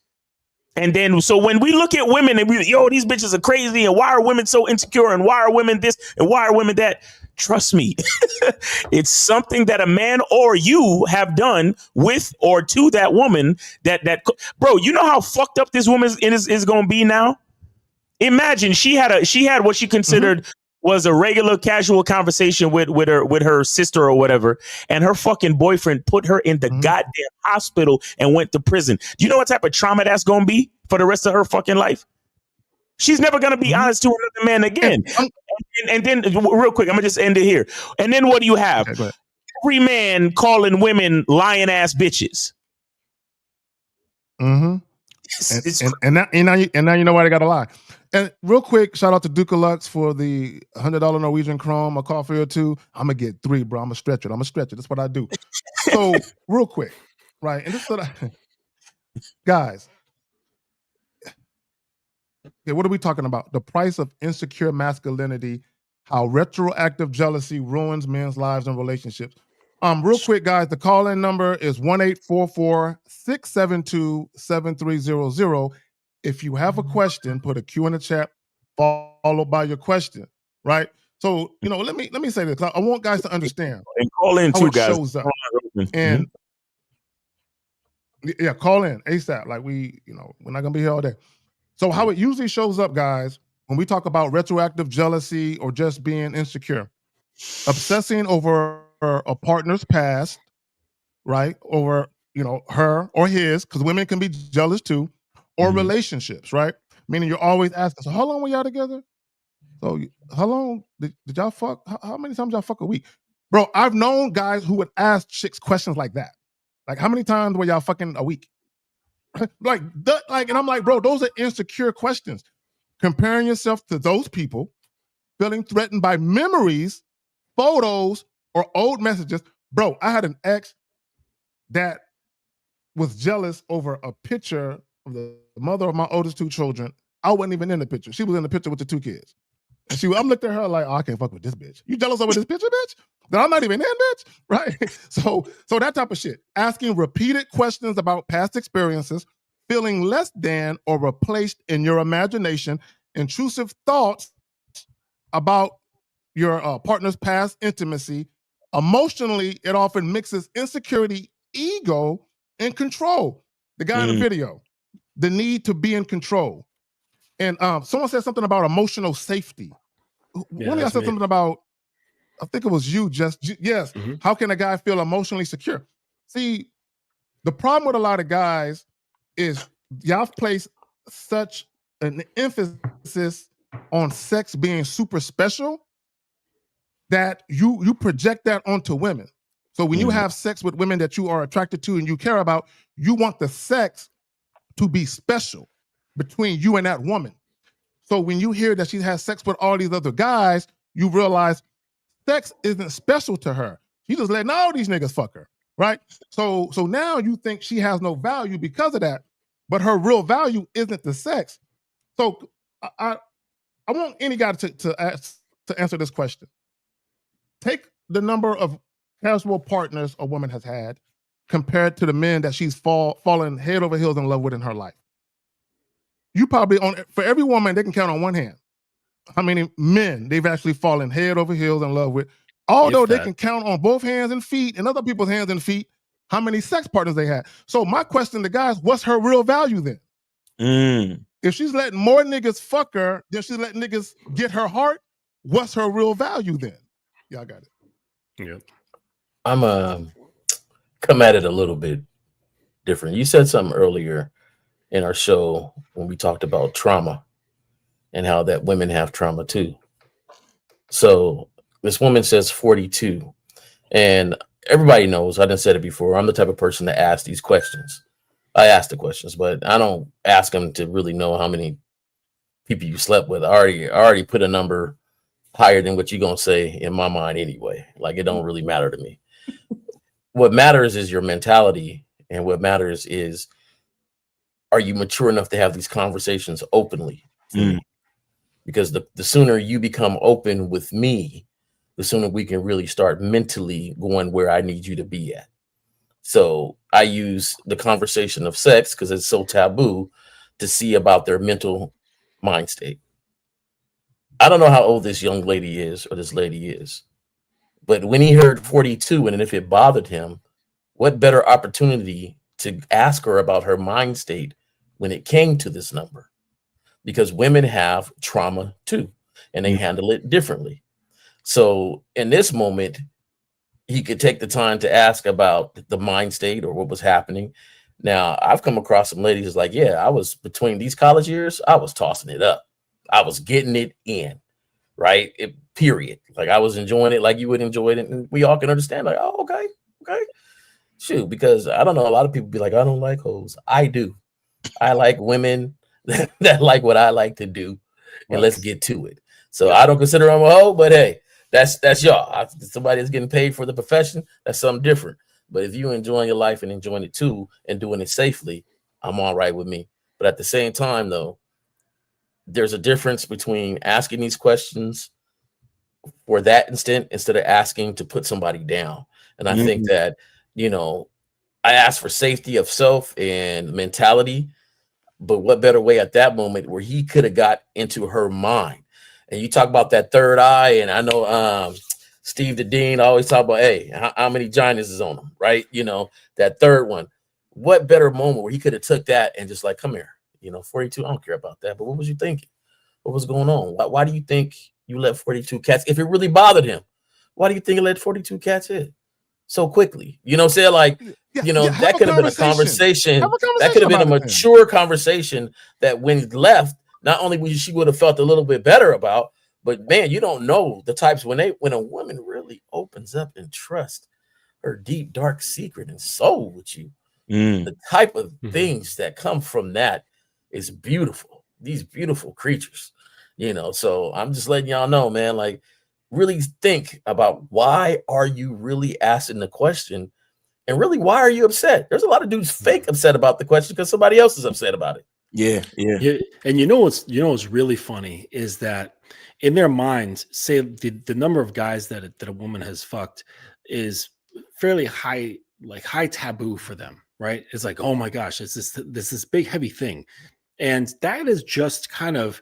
And then, so when we look at women and these bitches are crazy, and why are women so insecure, and why are women this, and why are women that? Trust me, it's something that a man or you have done with or to that woman that bro, you know how fucked up this woman is going to be now? Imagine she had what she considered was a regular casual conversation with her sister or whatever, and her fucking boyfriend put her in the goddamn hospital and went to prison. Do you know what type of trauma that's going to be for the rest of her fucking life? She's never going to be honest to another man again. And then real quick, I'm gonna just end it here. And then what do you have? Okay, every man calling women lying ass bitches. And now you know why they gotta lie. And real quick, shout out to Duke Lux for the $100 Norwegian Chrome, a coffee or two. I'm gonna get 3, bro. I'm gonna stretch it. That's what I do. So real quick, right? And this is what guys. Okay, what are we talking about? The price of insecure masculinity, how retroactive jealousy ruins men's lives and relationships. Real quick, guys, the call-in number is 1-844-672-7300. If you have a question, put a Q in the chat, followed by your question, right? So, let me say this. I want guys to understand. And call in too, guys. Shows up. And yeah, call in ASAP. Like we're not gonna be here all day. So how it usually shows up, guys, when we talk about retroactive jealousy or just being insecure, obsessing over a partner's past, right? Over, her or his, because women can be jealous too, or relationships, right? Meaning you're always asking, so how long were y'all together? So how long did y'all fuck? How many times y'all fuck a week? Bro, I've known guys who would ask chicks questions like that. Like, how many times were y'all fucking a week? And I'm like, bro, those are insecure questions. Comparing yourself to those people, feeling threatened by memories, photos, or old messages. Bro, I had an ex that was jealous over a picture of the mother of my oldest 2 children. I wasn't even in the picture. She was in the picture with the 2 kids. And I'm looking at her like, oh, I can't fuck with this bitch. You jealous over this picture, bitch? That I'm not even in, bitch? Right? So that type of shit. Asking repeated questions about past experiences, feeling less than or replaced in your imagination, intrusive thoughts about your partner's past intimacy. Emotionally, it often mixes insecurity, ego, and control. The guy in the video, the need to be in control. And someone said something about emotional safety. one of y'all said something about, I think it was you, yes. Mm-hmm. How can a guy feel emotionally secure? See, the problem with a lot of guys is y'all place such an emphasis on sex being super special that you project that onto women. So when you have sex with women that you are attracted to and you care about, you want the sex to be special between you and that woman. So when you hear that she has sex with all these other guys, you realize sex isn't special to her. She just letting all these niggas fuck her, right? So now you think she has no value because of that, but her real value isn't the sex. So I want any guy to answer this question. Take the number of casual partners a woman has had compared to the men that she's fallen head over heels in love with in her life. You probably, for every woman, they can count on one hand how many men they've actually fallen head over heels in love with. Although they can count on both hands and feet and other people's hands and feet how many sex partners they had. So my question to guys, what's her real value then? If she's letting more niggas fuck her than she's letting niggas get her heart, what's her real value then? Y'all got it. Yeah. I'm come at it a little bit different. You said something earlier in our show when we talked about trauma and how that women have trauma too. So this woman says 42, and everybody knows, I done said it before, I'm the type of person to ask these questions. I ask the questions, but I don't ask them to really know how many people you slept with. I already put a number higher than what you're going to say in my mind anyway. Like, it don't really matter to me. What matters is your mentality, and what matters is, are you mature enough to have these conversations openly? Because the sooner you become open with me, the sooner we can really start mentally going where I need you to be at. So I use the conversation of sex, because it's so taboo, to see about their mental mind state. I don't know how old this young lady is or this lady is, but when he heard 42, and if it bothered him, what better opportunity to ask her about her mind state when it came to this number? Because women have trauma too, and they handle it differently. So in this moment, he could take the time to ask about the mind state or what was happening. Now, I've come across some ladies who's like, yeah, I was between these college years, I was tossing it up. I was getting it in, right? Period. Like, I was enjoying it like you would enjoy it. And we all can understand, like, oh, okay. Shoot, because I don't know, a lot of people be like, I don't like hoes. I do. I like women that like what I like to do. And let's get to it. So I don't consider them a hoe, but hey, that's y'all. Somebody that's getting paid for the profession, that's something different. But if you're enjoying your life and enjoying it too and doing it safely, I'm all right with me. But at the same time, though, there's a difference between asking these questions for that instant instead of asking to put somebody down. And I think that, I asked for safety of self and mentality, but what better way at that moment where he could have got into her mind? And you talk about that third eye, and I know Steve the Dean always talk about, hey, how many giants is on him, right? That third one. What better moment where he could have took that and just like, come here, 42, I don't care about that. But what was you thinking? What was going on? Why do you think you let 42 cats, if it really bothered him, why do you think he let 42 cats hit so quickly? You know what I'm saying? Like, that could have been a conversation. That could have been a mature conversation that when he left, not only she would have felt a little bit better about, but man, you don't know the types when a woman really opens up and trusts her deep, dark secret and soul with you, the type of things that come from that is beautiful. These beautiful creatures, so I'm just letting y'all know, man, like, really think about why are you really asking the question, and really, why are you upset? There's a lot of dudes fake upset about the question because somebody else is upset about it. Yeah. And what's really funny is that in their minds, say the number of guys that a woman has fucked is fairly high, like high taboo for them, right? It's like, oh my gosh, it's this big heavy thing, and that is just kind of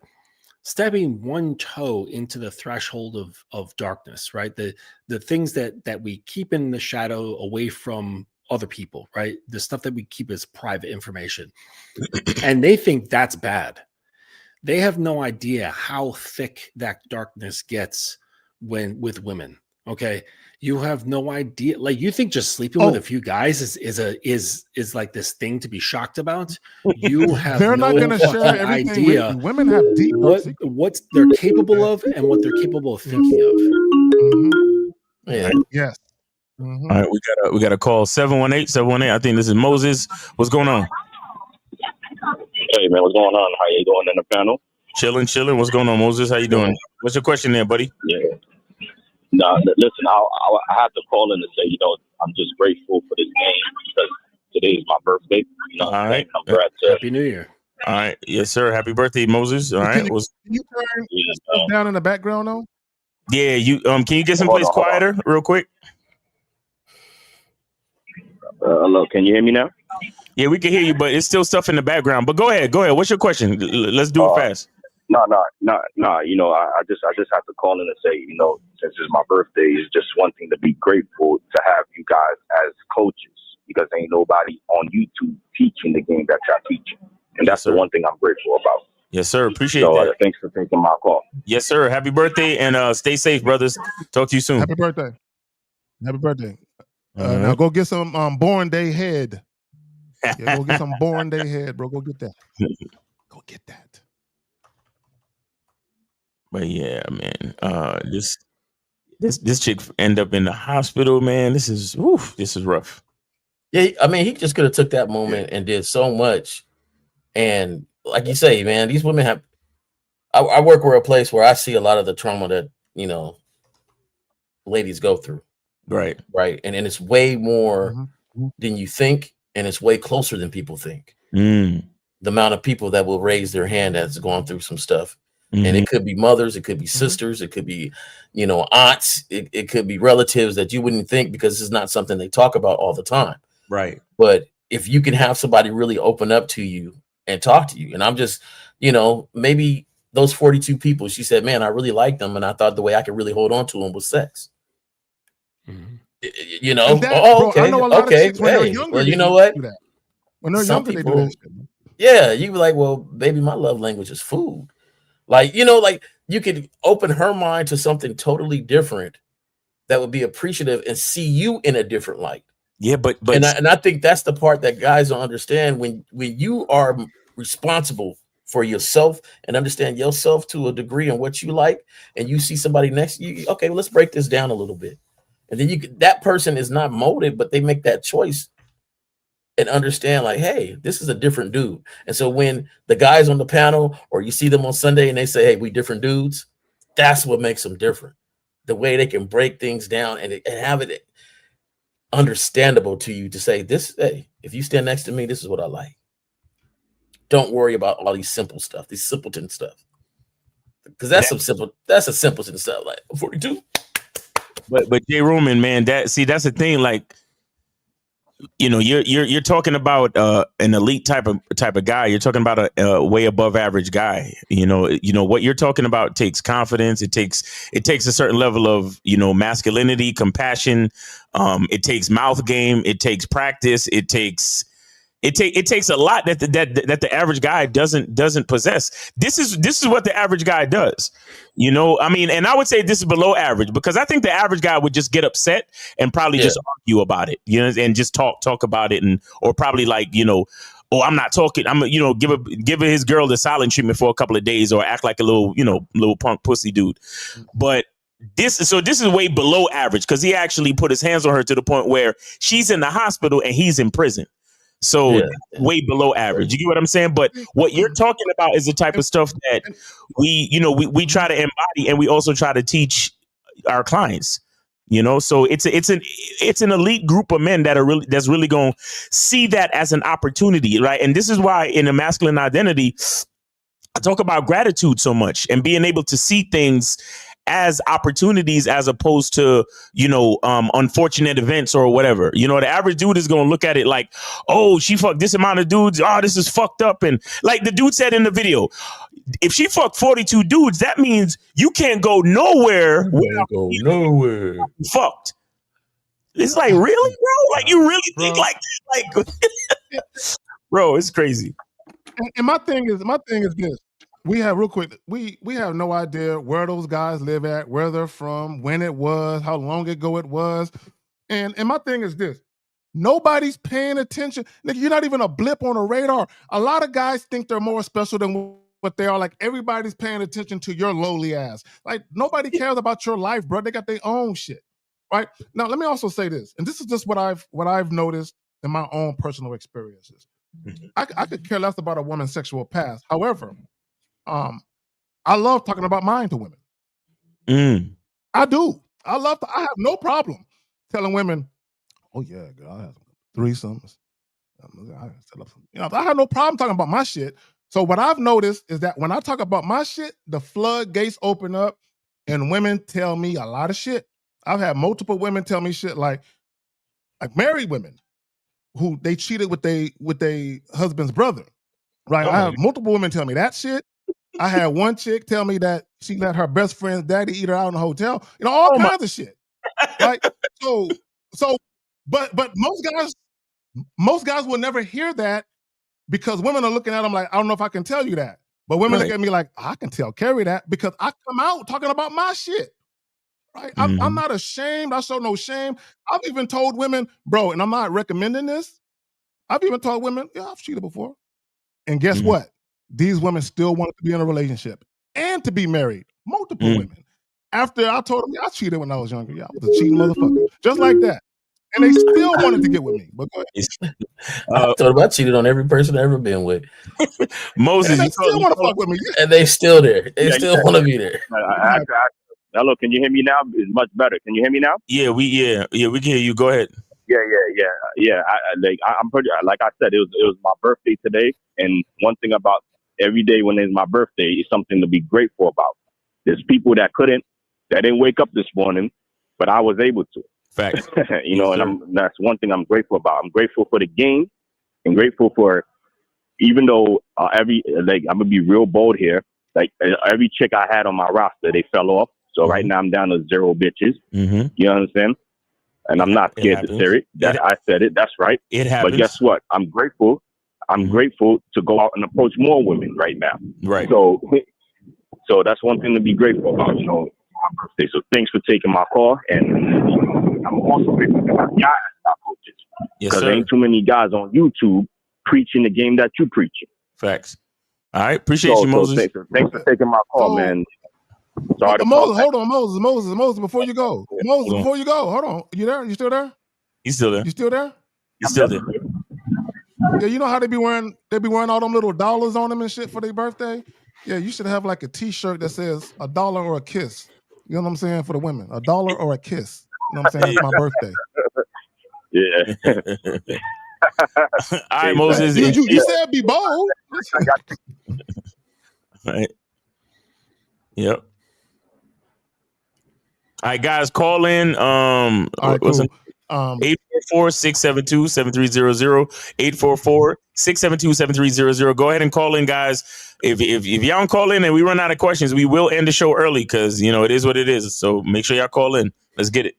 stepping one toe into the threshold of darkness, right? The things that we keep in the shadow away from other people, right? The stuff that we keep as private information. And they think that's bad. They have no idea how thick that darkness gets with women. Okay. You have no idea. Like, you think just sleeping with a few guys is like this thing to be shocked about. You have They're not going to share fucking everything with idea you. Women have deep what they're capable of and what they're capable of thinking of. Mm-hmm. Yeah. Yes. Mm-hmm. All right, we got a call 718. I think this is Moses. What's going on? Hey man, what's going on? How you doing in the panel? Chilling. What's going on, Moses? How you doing? What's your question there, buddy? Yeah. No, listen, I have to call in to say, I'm just grateful for this game because today is my birthday. All right. Congrats. Happy New Year. All right. Yes, sir. Happy birthday, Moses. All right. Can you turn stuff down in the background though? Yeah, you can you get someplace quieter real quick? Hello, can you hear me now? Yeah, we can hear you, but it's still stuff in the background. But go ahead. What's your question? Let's do it fast. No. I just have to call in and say, since it's my birthday, it's just one thing to be grateful to have you guys as coaches because ain't nobody on YouTube teaching the game that y'all teaching, and that's the one thing I'm grateful about. Yes, sir. Appreciate that. Thanks for taking my call. Yes, sir. Happy birthday and stay safe, brothers. Talk to you soon. Happy birthday. Now go get some Born Day head. Yeah, go get some Born Day head, bro. Go get that. Go get that. But yeah, man. This chick end up in the hospital, man. This is rough. Yeah, I mean, he just could have took that moment and did so much. And like you say, man, these women have. I work with a place where I see a lot of the trauma that ladies go through. Right. And it's way more than you think, and it's way closer than people think. The amount of people that will raise their hand that's gone through some stuff. And it could be mothers, it could be sisters, it could be, aunts, it could be relatives that you wouldn't think because it's not something they talk about all the time. Right. But if you can have somebody really open up to you and talk to you, and I'm just, maybe those 42 people, she said, man, I really liked them. And I thought the way I could really hold on to them was sex. Okay. I know a lot of chicks when they're younger. Well, you know what? When they're younger, they do that shit. Yeah, you be like, well, baby, my love language is food. Like, you could open her mind to something totally different that would be appreciative and see you in a different light. Yeah, but I think that's the part that guys don't understand when you are responsible for yourself and understand yourself to a degree and what you like, and you see somebody next to you. Okay, well, let's break this down a little bit, and then that person is not molded, but they make that choice and understand like, hey, this is a different dude. And so when the guys on the panel or you see them on Sunday and they say, hey, we different dudes, that's what makes them different. The way they can break things down and have it understandable to you to say this, hey, if you stand next to me, this is what I like. Don't worry about all these simple stuff, these simpleton stuff. Because that's a simpleton stuff, like 42. But Jay Roman, man, that's the thing, like, you're talking about an elite type of guy. You're talking about a way above average guy. What you're talking about takes confidence. It takes a certain level of masculinity, compassion. It takes mouth game. It takes practice. It takes a lot that the average guy doesn't possess. This is what the average guy does. And I would say this is below average because I think the average guy would just get upset and probably just argue about it, and just talk about it, or probably like, oh, I'm not talking. I'm give his girl the silent treatment for a couple of days or act like a little punk pussy dude. But this is way below average because he actually put his hands on her to the point where she's in the hospital and he's in prison. So way below average. You get what I'm saying? But what you're talking about is the type of stuff that we try to embody, and we also try to teach our clients. So it's an elite group of men that's really going to see that as an opportunity, right? And this is why in a masculine identity, I talk about gratitude so much and being able to see things as opportunities as opposed to, unfortunate events or whatever. The average dude is going to look at it like, oh, she fucked this amount of dudes. Oh, this is fucked up. And like the dude said in the video, if she fucked 42 dudes, that means you can't go nowhere. Fucked. It's like, really, bro? Like, you really think like that? Like, bro, it's crazy. And my thing is this. we have real quick. We have no idea where those guys live at, where they're from, when it was, how long ago it was, and my thing is this: nobody's paying attention. Nigga, you're not even a blip on the radar. A lot of guys think they're more special than what they are. Like everybody's paying attention to your lowly ass. Like nobody cares about your life, bro. They got their own shit. Right now, let me also say this, and this is just what I've noticed in my own personal experiences. I could care less about a woman's sexual past. However, I love talking about mine to women. I do. I have no problem telling women, "Oh yeah, girl, I have threesomes. I have no problem talking about my shit." So what I've noticed is that when I talk about my shit, the floodgates open up, and women tell me a lot of shit. I've had multiple women tell me shit like married women who they cheated with they husband's brother. Right? I have multiple women tell me that shit. I had one chick tell me that she let her best friend's daddy eat her out in a hotel. All kinds of shit. Right? So, but most guys will never hear that because women are looking at them like, I don't know if I can tell you that. But women look at me like, I can tell Carrie that because I come out talking about my shit. Right? I'm not ashamed. I show no shame. I've even told women, bro, and I'm not recommending this. I've even told women, yeah, I've cheated before. And guess what? These women still wanted to be in a relationship and to be married. Multiple women. After I told them, yeah, I cheated when I was younger. Yeah, I was a cheating motherfucker. Just like that. And they still wanted to get with me. But go ahead. I told him I cheated on every person I've ever been with. Moses, and they still want to fuck with me. And they still there. They still want to be there. Hello, can you hear me now? It's much better. Can you hear me now? Yeah, we can hear you. Go ahead. Yeah. I'm pretty. Like I said, it was my birthday today, and one thing about every day when it's my birthday is something to be grateful about. There's people that didn't wake up this morning, but I was able to. Facts. And that's one thing I'm grateful about. I'm grateful for the game, and grateful for, even though I'm gonna be real bold here. Like every chick I had on my roster, they fell off. So right now I'm down to 0 bitches. You understand? And I'm not scared to say it. I said it. That's right. It happens. But guess what? I'm grateful. I'm grateful to go out and approach more women right now. Right. So that's one thing to be grateful about. My birthday. So thanks for taking my call, and I'm also grateful for my guys that coaches. Because there ain't too many guys on YouTube preaching the game that you preaching. Facts. All right. Appreciate you, Moses. Thanks for taking my call, man. Sorry Moses, hold on, Moses, before you go. Moses, before you go, hold on. You there? You still there? He's still there. You still there? He's still there. Yeah, you know how they be wearing all them little dollars on them and shit for their birthday? Yeah, you should have like a t-shirt that says $1 or a kiss. You know what I'm saying? For the women. $1 or a kiss. You know what I'm saying? It's my birthday. Yeah. All right, Moses. You said be bold. Right. Yep. All right, guys, call in. All right, cool. 844-672-7300. 844-672-7300. Go ahead and call in, guys. If y'all don't call in and we run out of questions, we will end the show early because it is what it is. So make sure y'all call in. Let's get it.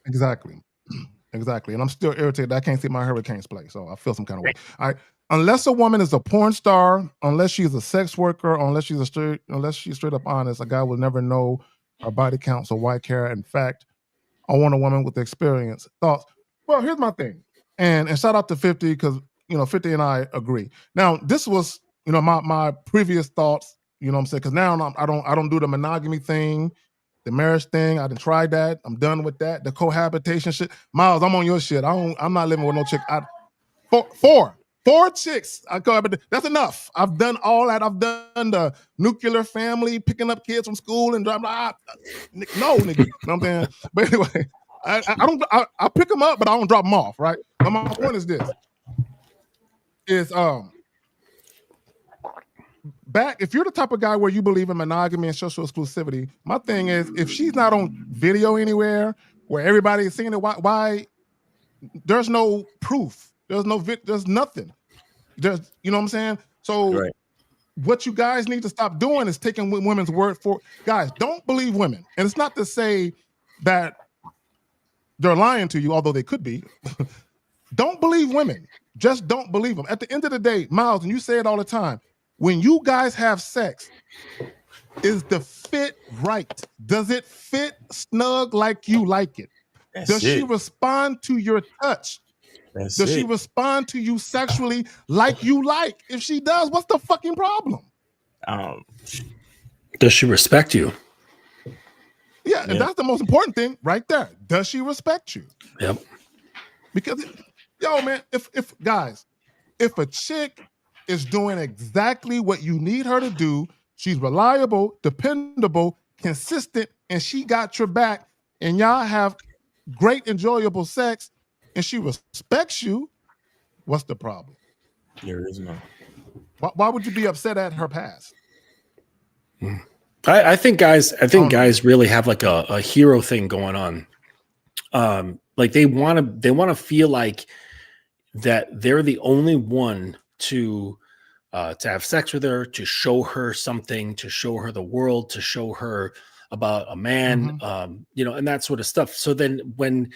Exactly. And I'm still irritated that I can't see my Hurricanes play. So I feel some kind of way. All right. Unless a woman is a porn star, unless she's a sex worker, unless she's straight up honest, a guy will never know her body counts or white hair. In fact, I want a woman with experience. Thoughts? Well, here's my thing. And shout out to 50 because 50 and I agree. Now, this was my previous thoughts. You know what I'm saying? Because now I don't do the monogamy thing, the marriage thing. I done tried that. I'm done with that. The cohabitation shit. Miles, I'm on your shit. I'm not living with no chick. Four chicks. That's enough. I've done all that. I've done the nuclear family, picking up kids from school and driving. No, nigga. You know what I'm saying? But anyway, I pick them up, but I don't drop them off, right? But my point is this: if you're the type of guy where you believe in monogamy and social exclusivity, my thing is, if she's not on video anywhere where everybody is seeing it, why there's no proof? There's nothing. You know what I'm saying? So what you guys need to stop doing is taking women's word for. Guys, don't believe women. And it's not to say that they're lying to you, although they could be. Don't believe women. Just don't believe them. At the end of the day, Miles, and you say it all the time, when you guys have sex, is the fit right? Does it fit snug like you like it? Does she respond to your touch? Does she respond to you sexually like you like? If she does, what's the fucking problem? Does she respect you? Yeah, and that's the most important thing right there. Does she respect you? Yep. Because, yo, man, if guys, if a chick is doing exactly what you need her to do, she's reliable, dependable, consistent, and she got your back, and y'all have great, enjoyable sex, and she respects you, what's the problem? There is none. Why would you be upset at her past? I think guys really have like a hero thing going on. Like they want to feel like that they're the only one to have sex with her, to show her something, to show her the world, to show her about a man, and that sort of stuff. So then when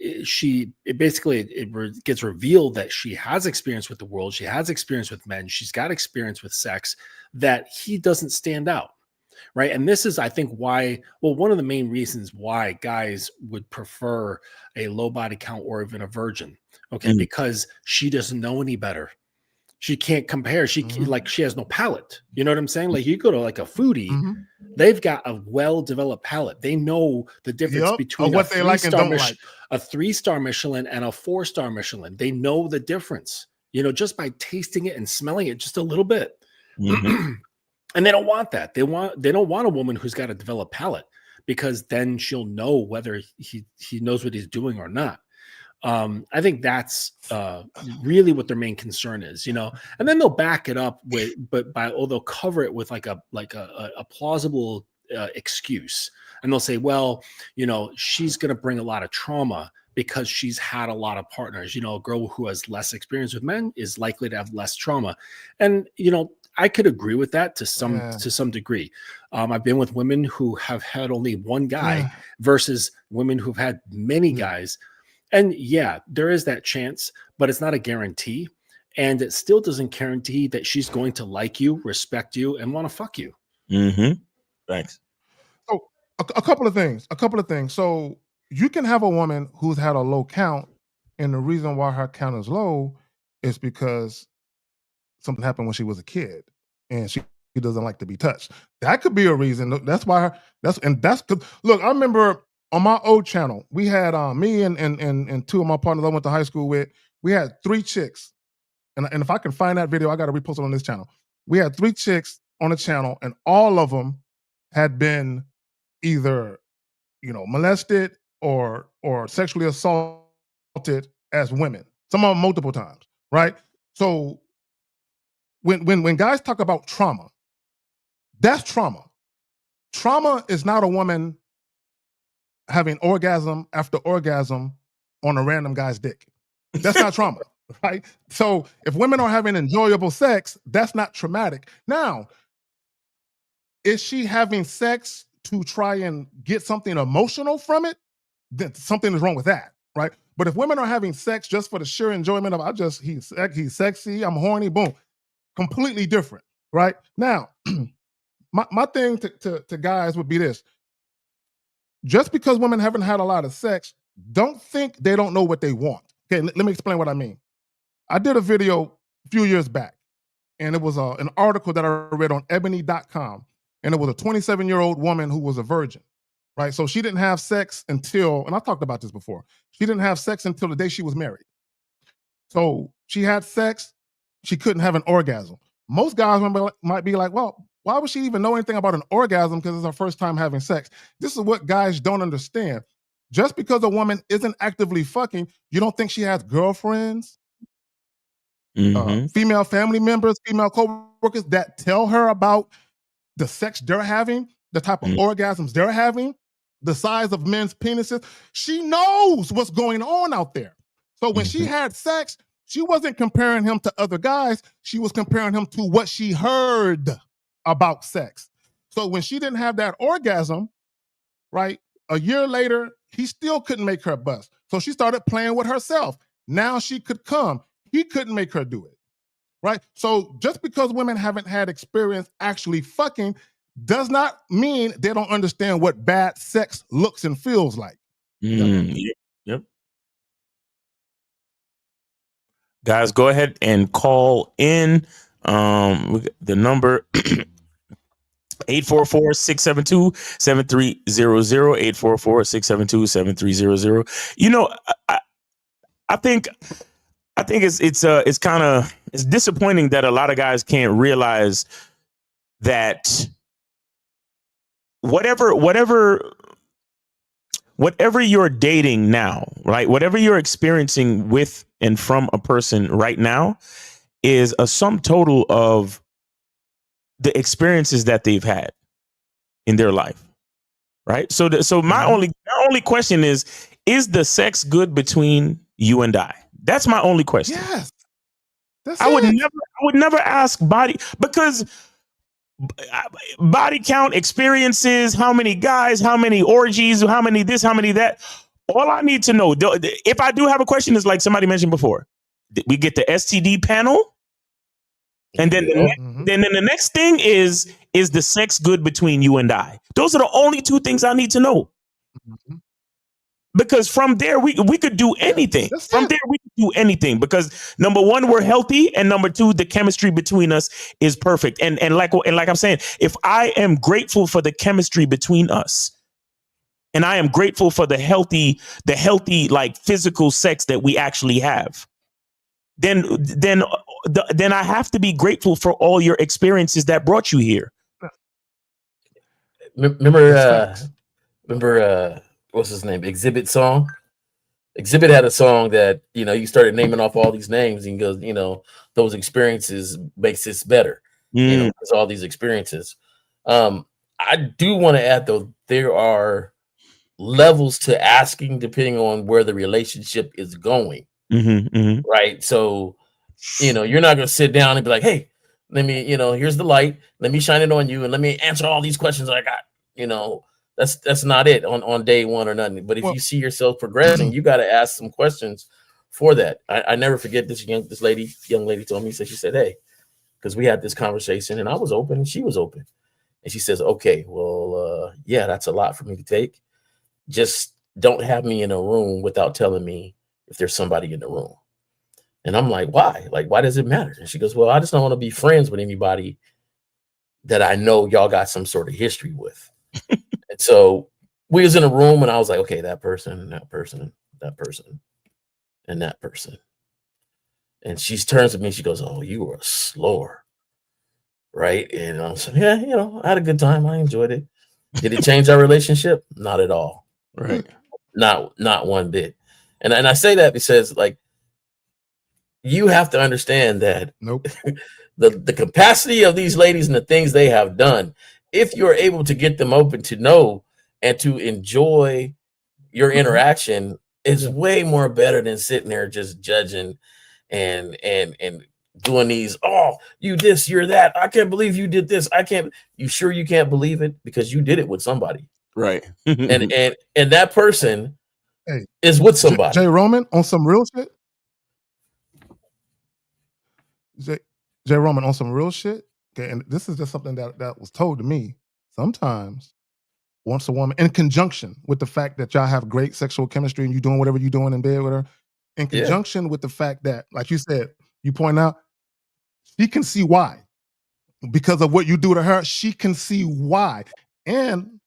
it gets revealed that she has experience with the world, she has experience with men, she's got experience with sex, that he doesn't stand out. Right. And this is, I think, one of the main reasons why guys would prefer a low body count or even a virgin. Okay. Because she doesn't know any better. She can't compare. She has no palate. You know what I'm saying? Like you go to like a foodie, they've got a well-developed palate. They know the difference between what they like and don't like. A 3-star Michelin and a 4-star Michelin. They know the difference, just by tasting it and smelling it just a little bit. And they don't want that. They don't want a woman who's got a developed palate, because then she'll know whether he knows what he's doing or not. I think that's really what their main concern is, and then they'll back it up they'll cover it with like a plausible excuse. And they'll say, well, she's going to bring a lot of trauma because she's had a lot of partners. A girl who has less experience with men is likely to have less trauma. And, I could agree with that to some degree. I've been with women who have had only one guy versus women who've had many guys. And yeah, there is that chance, but it's not a guarantee. And it still doesn't guarantee that she's going to like you, respect you, and want to fuck you. Thanks. So a couple of things. So you can have a woman who's had a low count, and the reason why her count is low is because something happened when she was a kid, and she doesn't like to be touched. That could be a reason. That's why. Look, I remember on my old channel, we had me and two of my partners I went to high school with. We had 3 chicks, and if I can find that video, I got to repost it on this channel. We had 3 chicks on the channel, and all of them had been either, molested or sexually assaulted as women. Some of them multiple times, right? So when guys talk about trauma, that's trauma. Trauma is not a woman having orgasm after orgasm on a random guy's dick. That's not trauma, right? So if women are having enjoyable sex, that's not traumatic. Now, is she having sex to try and get something emotional from it? Then something is wrong with that, right? But if women are having sex just for the sheer enjoyment of, he's sexy, I'm horny, boom, completely different, right? Now, my thing to guys would be this. Just because women haven't had a lot of sex, don't think they don't know what they want. Okay, let me explain what I mean. I did a video a few years back, and it was an article that I read on ebony.com, and it was a 27-year-old woman who was a virgin, right? So she didn't have sex until, and I talked about this before, she didn't have sex until the day she was married. So she had sex, she couldn't have an orgasm. Most guys might be like, well, why would she even know anything about an orgasm because it's her first time having sex? This is what guys don't understand. Just because a woman isn't actively fucking, you don't think she has girlfriends, female family members, female co-workers that tell her about the sex they're having, the type of orgasms they're having, the size of men's penises. She knows what's going on out there. So when she had sex, she wasn't comparing him to other guys. She was comparing him to what she heard about sex. So when she didn't have that orgasm, right, a year later, he still couldn't make her bust. So she started playing with herself. Now she could come. He couldn't make her do it. right? So just because women haven't had experience actually fucking does not mean they don't understand what bad sex looks and feels like. Yep. Guys, go ahead and call in. The number 844-672-7300, 844-672-7300. You know, I think it's kind of disappointing that a lot of guys can't realize that whatever you're dating now, right? Whatever you're experiencing with and from a person right now is a sum total of the experiences that they've had in their life, right? So my only question is the sex good between you and I? That's my only question. Yes. I would never ask body, because body count, experiences, how many guys, how many orgies, how many this, how many that. All I need to know, if I do have a question, is like somebody mentioned before, we get the STD panel, and then then the next thing is the sex good between you and I? Those are the only two things I need to know. Because from there we could do anything. From there we could do anything, because number one, we're healthy, and number two, the chemistry between us is perfect. And like I'm saying, if I am grateful for the chemistry between us, and I am grateful for the healthy like physical sex that we actually have, then I have to be grateful for all your experiences that brought you here. Remember what's his name? Exhibit song. Exhibit had a song that, you started naming off all these names, and he goes, those experiences makes this better. Because all these experiences. I do want to add, though, there are levels to asking depending on where the relationship is going. Right. So, you're not going to sit down and be like, hey, let me, here's the light. Let me shine it on you, and let me answer all these questions I got. That's not it on day one or nothing. But if you see yourself progressing, you got to ask some questions for that. I never forget this young lady told me, she said, hey, because we had this conversation and I was open and she was open. And she says, okay, well, yeah, that's a lot for me to take. Just don't have me in a room without telling me if there's somebody in the room. And I'm like, why? Like, why does it matter? And she goes, well, I just don't want to be friends with anybody that I know y'all got some sort of history with. And so we was in a room, and I was like, okay, that person, and that person, that person, and that person. And she turns to me, she goes, oh, you were a slower. Right. And I was like, yeah, I had a good time. I enjoyed it. Did it change our relationship? Not at all. Right. Not one bit. And I say that because, like, you have to understand that the capacity of these ladies and the things they have done, if you're able to get them open to know and to enjoy your interaction, is way more better than sitting there just judging and doing these, oh, you this, you're that. I can't believe you did this. You sure you can't believe it? Because you did it with somebody. Right. and that person is with somebody. Jay Roman on some real shit. Jay Roman on some real shit. Okay, and this is just something that was told to me. Sometimes, once a woman, in conjunction with the fact that y'all have great sexual chemistry and you doing whatever you're doing in bed with her, in conjunction with the fact that, like you said, you point out, she can see why. Because of what you do to her, she can see why. And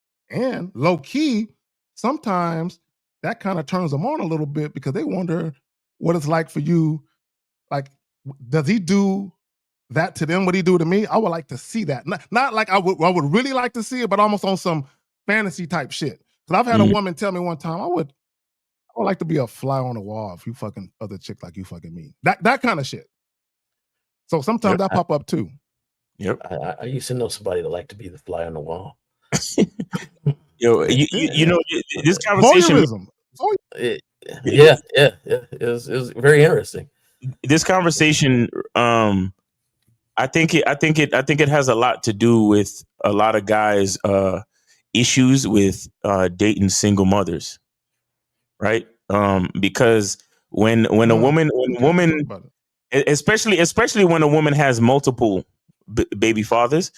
low key, sometimes that kind of turns them on a little bit, because they wonder what it's like for you. Like, does he do that to them, what he do to me? I would like to see that. Not like I would really like to see it, but almost on some fantasy type shit. Because I've had a woman tell me one time, I would like to be a fly on the wall if you fucking other chick like you fucking me. That kind of shit. So sometimes that pop up too. Yep. I used to know somebody that liked to be the fly on the wall. You know, this conversation. It was very interesting. This conversation, I think it has a lot to do with a lot of guys' issues with dating single mothers, right? Because when a woman especially when a woman has multiple baby fathers.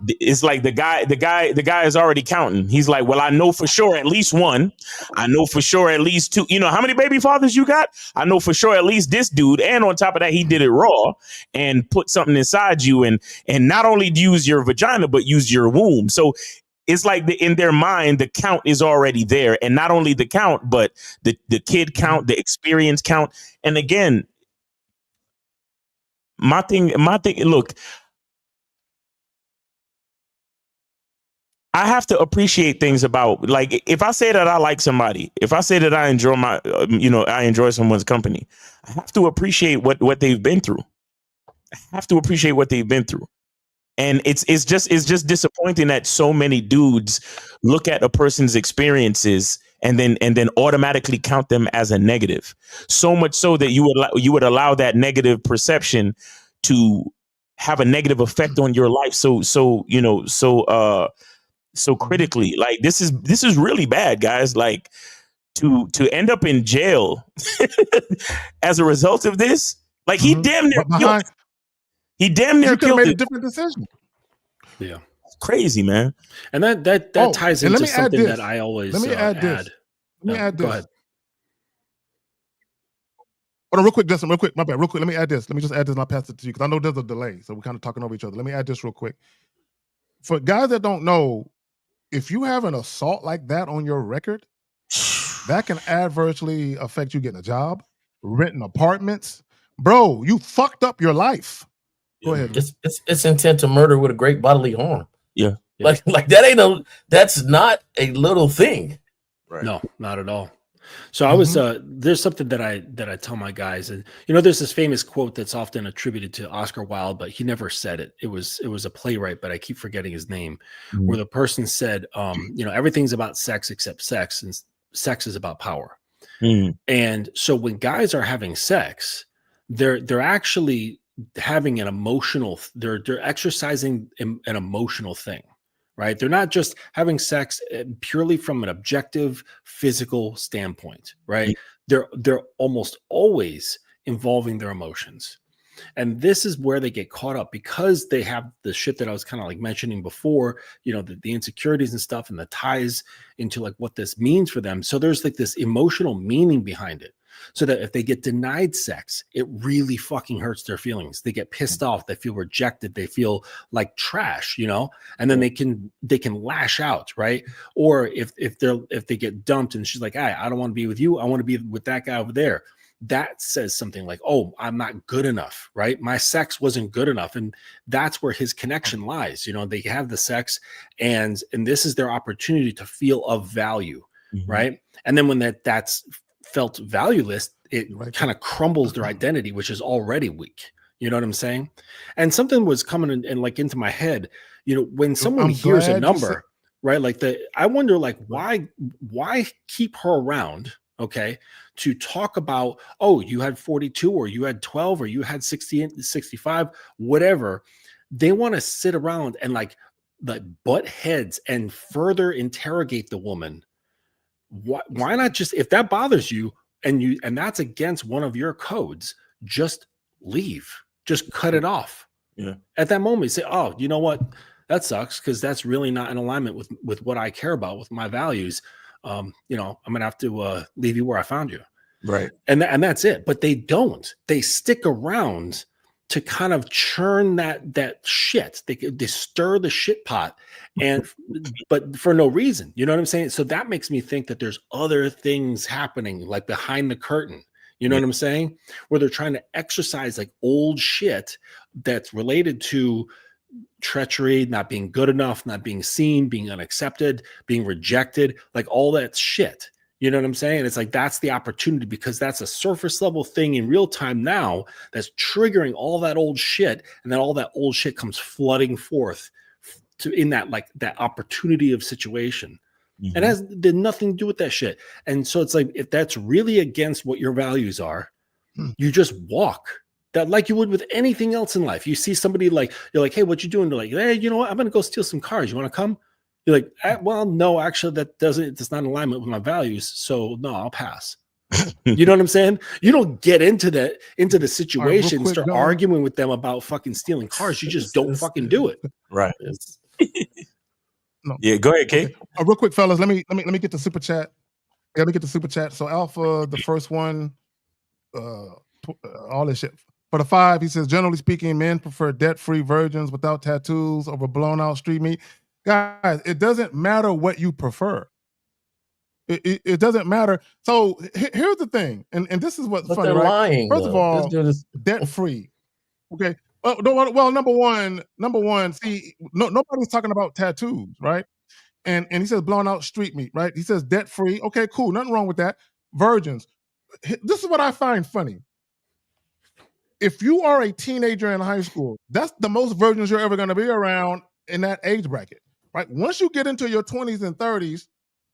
It's like the guy is already counting. He's like, well, I know for sure at least one. I know for sure at least two. You know, how many baby fathers you got? I know for sure at least this dude. And on top of that, he did it raw and put something inside you, and not only use your vagina, but use your womb. So it's like in their mind, the count is already there. And not only the count, but the kid count, the experience count. And again, my thing, look, I have to appreciate things about, like, if I say that I like somebody, if I say that I enjoy I enjoy someone's company, I have to appreciate what they've been through. I have to appreciate what they've been through. And it's just disappointing that so many dudes look at a person's experiences and then automatically count them as a negative. So much so that you would allow that negative perception to have a negative effect on your life. So critically. Like, this is really bad, guys. Like, to end up in jail as a result of this, like, he damn near killed. He damn near killed. Made a different decision. Yeah, it's crazy, man. And that ties into something that I always add. Let me add this. Go ahead. Hold on, real quick, Justin. Real quick, my bad. Real quick, let me add this. Let me just add this, and I'll pass it to you because I know there's a delay, so we're kind of talking over each other. Let me add this real quick. For guys that don't know, if you have an assault like that on your record, that can adversely affect you getting a job, renting apartments. Bro, you fucked up your life. Go ahead. It's intent to murder with a great bodily harm. Yeah. Like that's not a little thing. Right. No, not at all. So I was there's something that I tell my guys, and there's this famous quote that's often attributed to Oscar Wilde, but he never said it. It was a playwright, but I keep forgetting his name, where the person said, everything's about sex except sex, and sex is about power. And so when guys are having sex, they're actually having an emotional, they're exercising an emotional thing. Right? They're not just having sex purely from an objective physical standpoint, right? They're almost always involving their emotions. And this is where they get caught up because they have the shit that I was kind of like mentioning before, the insecurities and stuff and the ties into like what this means for them. So there's like this emotional meaning behind it. So that if they get denied sex, it really fucking hurts their feelings. They get pissed off. They feel rejected. They feel like trash, and then they can lash out, right? Or if they get dumped and she's like, hey, I don't want to be with you. I want to be with that guy over there. That says something like, oh, I'm not good enough, right? My sex wasn't good enough. And that's where his connection lies. They have the sex and this is their opportunity to feel of value, right? And then when that's felt valueless, it kind of crumbles their identity, which is already weak. You know what I'm saying? And something was coming in like into my head, when someone hears a number, right? Like I wonder, like, why keep her around? Okay. To talk about, oh, you had 42 or you had 12 or you had 60, 65, whatever. They want to sit around and like butt heads and further interrogate the woman. Why not just, if that bothers you and that's against one of your codes, just leave, just cut it off. Yeah. At that moment, say, oh, you know what? That sucks because that's really not in alignment with what I care about, with my values. I'm going to have to leave you where I found you. Right. And that's it. But they don't. They stick around to kind of churn that shit. They stir the shit pot, but for no reason. You know what I'm saying? So that makes me think that there's other things happening, like behind the curtain. You know what I'm saying? Where they're trying to exercise like old shit that's related to treachery, not being good enough, not being seen, being unaccepted, being rejected, like all that shit. You know what I'm saying? It's like, that's the opportunity because that's a surface level thing in real time now that's triggering all that old shit. And then all that old shit comes flooding forth in that, like that opportunity of situation. And it did nothing to do with that shit. And so it's like, if that's really against what your values are, you just walk. That like you would with anything else in life. You see somebody like, you're like, hey, what you doing? They're like, hey, you know what? I'm going to go steal some cars. You want to come? You're like, well, no, actually, it's not in alignment with my values. So no, I'll pass. You know what I'm saying? You don't get into the situation and quick, start gentlemen. arguing with them about fucking stealing cars. You just don't fucking do it. Right. No. Yeah, go ahead, Kate. Okay. Real quick, fellas, let me get the super chat. Let me get the super chat. So Alpha, the first one, all this shit. For the 5, he says, generally speaking, men prefer debt-free virgins without tattoos over blown-out street meat. Guys, it doesn't matter what you prefer. It doesn't matter. So here's the thing, and this is what's funny, they're right? lying. First of though. all, This dude is debt-free. Okay. Well, number one. See, nobody's talking about tattoos, right? And he says blown out street meat, right? He says debt free. Okay, cool, nothing wrong with that. Virgins. This is what I find funny. If you are a teenager in high school, that's the most virgins you're ever going to be around in that age bracket, right? Once you get into your 20s and 30s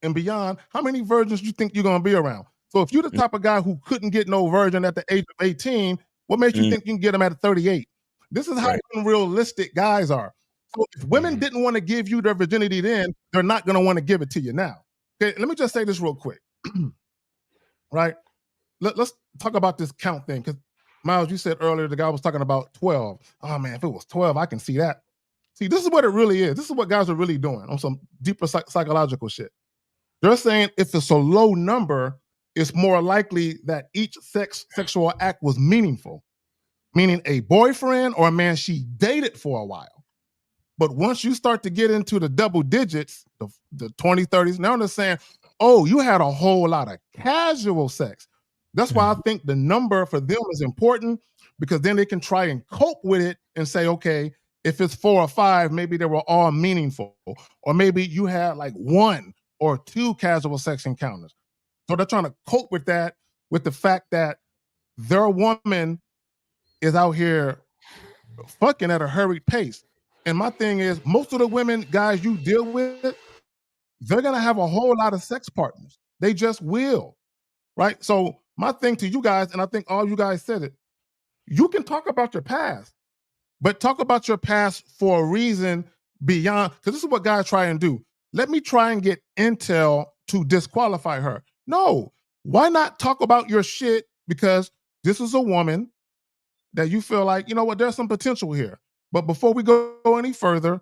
and beyond, how many virgins do you think you're going to be around? So if you're the type of guy who couldn't get no virgin at the age of 18, what makes you think you can get them at 38? This is how unrealistic guys are. So if women didn't want to give you their virginity then, they're not going to want to give it to you now. Okay, let me just say this real quick. Right? Let's talk about this count thing, because Miles, you said earlier the guy was talking about 12. Oh man, if it was 12, I can see that. See, this is what it really is. This is what guys are really doing on some deeper psychological shit. They're saying if it's a low number, it's more likely that each sexual act was meaningful, meaning a boyfriend or a man she dated for a while. But once you start to get into the double digits, the 20s, 30s, now they're saying, oh, you had a whole lot of casual sex. That's why I think the number for them is important, because then they can try and cope with it and say, okay, if it's 4 or 5, maybe they were all meaningful. Or maybe you had like 1 or 2 casual sex encounters. So they're trying to cope with that, with the fact that their woman is out here fucking at a hurried pace. And my thing is, most of the women, guys, you deal with, they're going to have a whole lot of sex partners. They just will, right? So my thing to you guys, and I think all you guys said it, you can talk about your past, but talk about your past for a reason beyond, because this is what guys try and do. Let me try and get intel to disqualify her. No, why not talk about your shit? Because this is a woman that you feel like, you know what, there's some potential here. But before we go any further,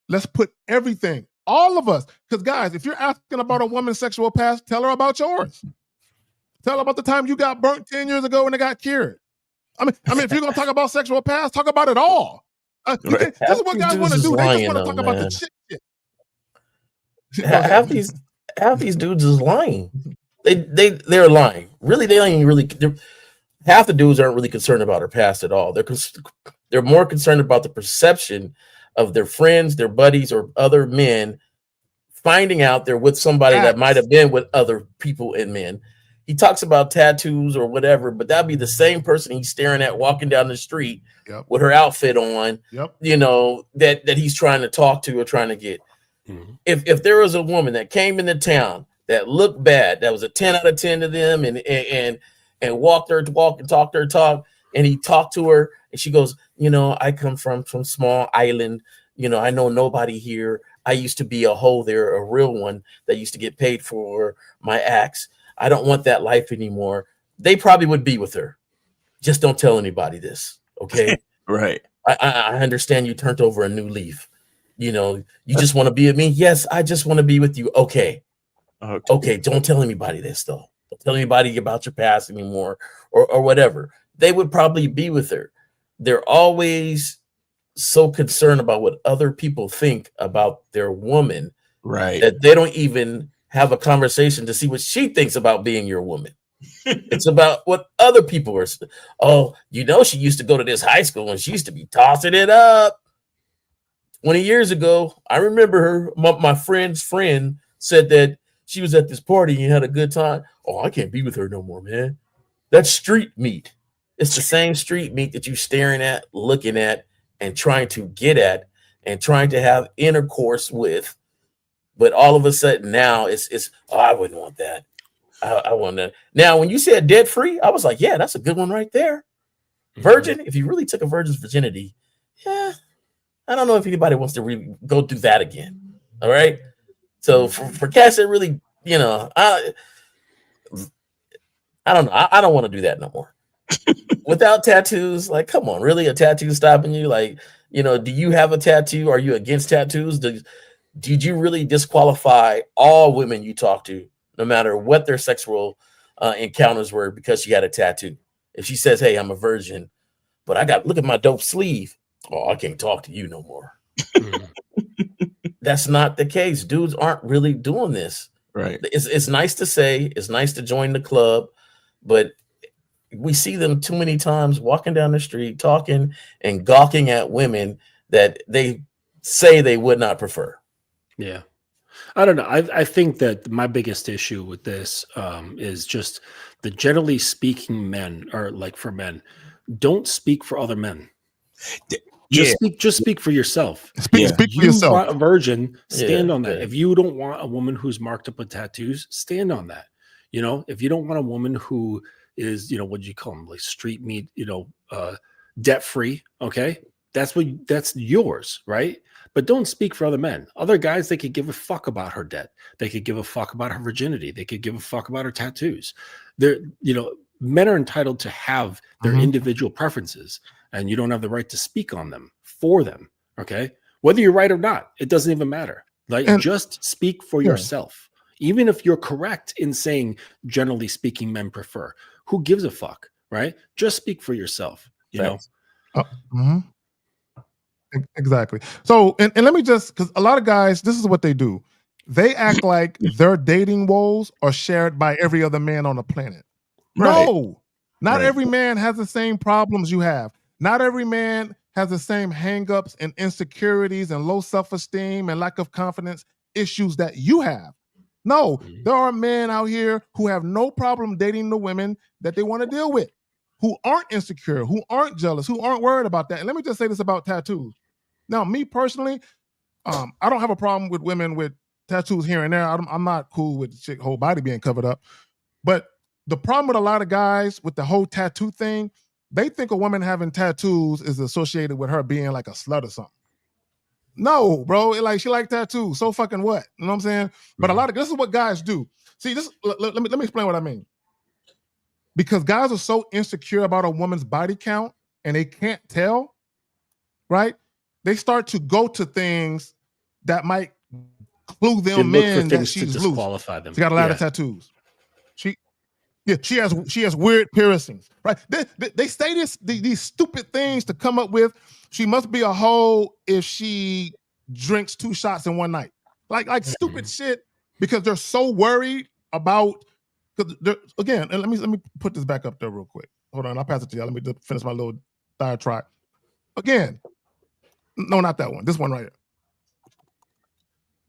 let's put everything, all of us, because guys, if you're asking about a woman's sexual past, tell her about yours. Tell her about the time you got burnt 10 years ago and it got cured. I mean, if you're gonna talk about sexual past, talk about it all. This is what guys want to do. They just want to talk about the shit. Half these dudes is lying. They're lying. Really, they ain't really. Half the dudes aren't really concerned about her past at all. They're more concerned about the perception of their friends, their buddies, or other men finding out they're with somebody that might have been with other people and men. He talks about tattoos or whatever, but that'd be the same person he's staring at walking down the street with her outfit on, you know, that he's trying to talk to or trying to get. If there was a woman that came into town that looked bad, that was a 10 out of 10 to them, and walked her walk and talked her talk, and he talked to her, and she goes, you know, I come from small island, you know, I know nobody here. I used to be a hoe there, a real one that used to get paid for my acts. I don't want that life anymore. They probably would be with her. Just don't tell anybody this, okay? Right. I understand you turned over a new leaf. You know, you just want to be with me? Yes, I just want to be with you. Okay. Okay, don't tell anybody this, though. Don't tell anybody about your past anymore or whatever. They would probably be with her. They're always so concerned about what other people think about their woman, right, that they don't even have a conversation to see what she thinks about being your woman. It's about what other people are. Oh, you know, she used to go to this high school and she used to be tossing it up. 20 years ago, I remember her. My friend's friend said that she was at this party and had a good time. Oh, I can't be with her no more, man. That's street meat. It's the same street meat that you're staring at, looking at, and trying to get at, and trying to have intercourse with. But all of a sudden now it's oh, I wouldn't want that. I want that. Now, when you said debt free, I was like, yeah, that's a good one right there. Virgin, if you really took a virgin's virginity, yeah, I don't know if anybody wants to really go do that again. All right. So for cats that really, you know, I don't know. I don't want to do that no more. Without tattoos, like, come on, really? A tattoo stopping you? Like, do you have a tattoo? Are you against tattoos? Did you really disqualify all women you talk to, no matter what their sexual encounters were, because she had a tattoo? If she says, "Hey, I'm a virgin, but look at my dope sleeve," oh, I can't talk to you no more. That's not the case. Dudes aren't really doing this. Right. It's nice to say, it's nice to join the club, but we see them too many times walking down the street, talking and gawking at women that they say they would not prefer. Yeah. I don't know. I think that my biggest issue with this is just the generally speaking men, or like for men, don't speak for other men. Just speak for yourself. Speak for yourself. Want a virgin, stand on that. If you don't want a woman who's marked up with tattoos, stand on that. If you don't want a woman who is, what do you call them, like street meat, debt free, okay, that's yours, right? But don't speak for other men. Other guys, they could give a fuck about her debt. They could give a fuck about her virginity. They could give a fuck about her tattoos. Men are entitled to have their individual preferences, and you don't have the right to speak on them for them. Okay. Whether you're right or not, it doesn't even matter. Just speak for yourself. Even if you're correct in saying, generally speaking, men prefer, who gives a fuck, right? Just speak for yourself, you know? Exactly. So, and let me because a lot of guys, this is what they do. They act like their dating woes are shared by every other man on the planet. Right. No, not every man has the same problems you have. Not every man has the same hangups and insecurities and low self-esteem and lack of confidence issues that you have. No, there are men out here who have no problem dating the women that they want to deal with, who aren't insecure, who aren't jealous, who aren't worried about that. And let me just say this about tattoos. Now, me personally, I don't have a problem with women with tattoos here and there. I'm not cool with the chick whole body being covered up. But the problem with a lot of guys with the whole tattoo thing, they think a woman having tattoos is associated with her being like a slut or something. No, bro. She like tattoos. So fucking what? You know what I'm saying? But this is what guys do. See, let me explain what I mean. Because guys are so insecure about a woman's body count and they can't tell, right? They start to go to things that might clue them in that she's loose. Disqualify them. She got a lot of tattoos. She has weird piercings, right? They say these stupid things to come up with. She must be a hoe if she drinks 2 shots in one night. Like stupid shit, because they're so worried about. Again, and let me put this back up there real quick. Hold on, I'll pass it to you. Let me just finish my little diatribe. Again, no, not that one. This one right here.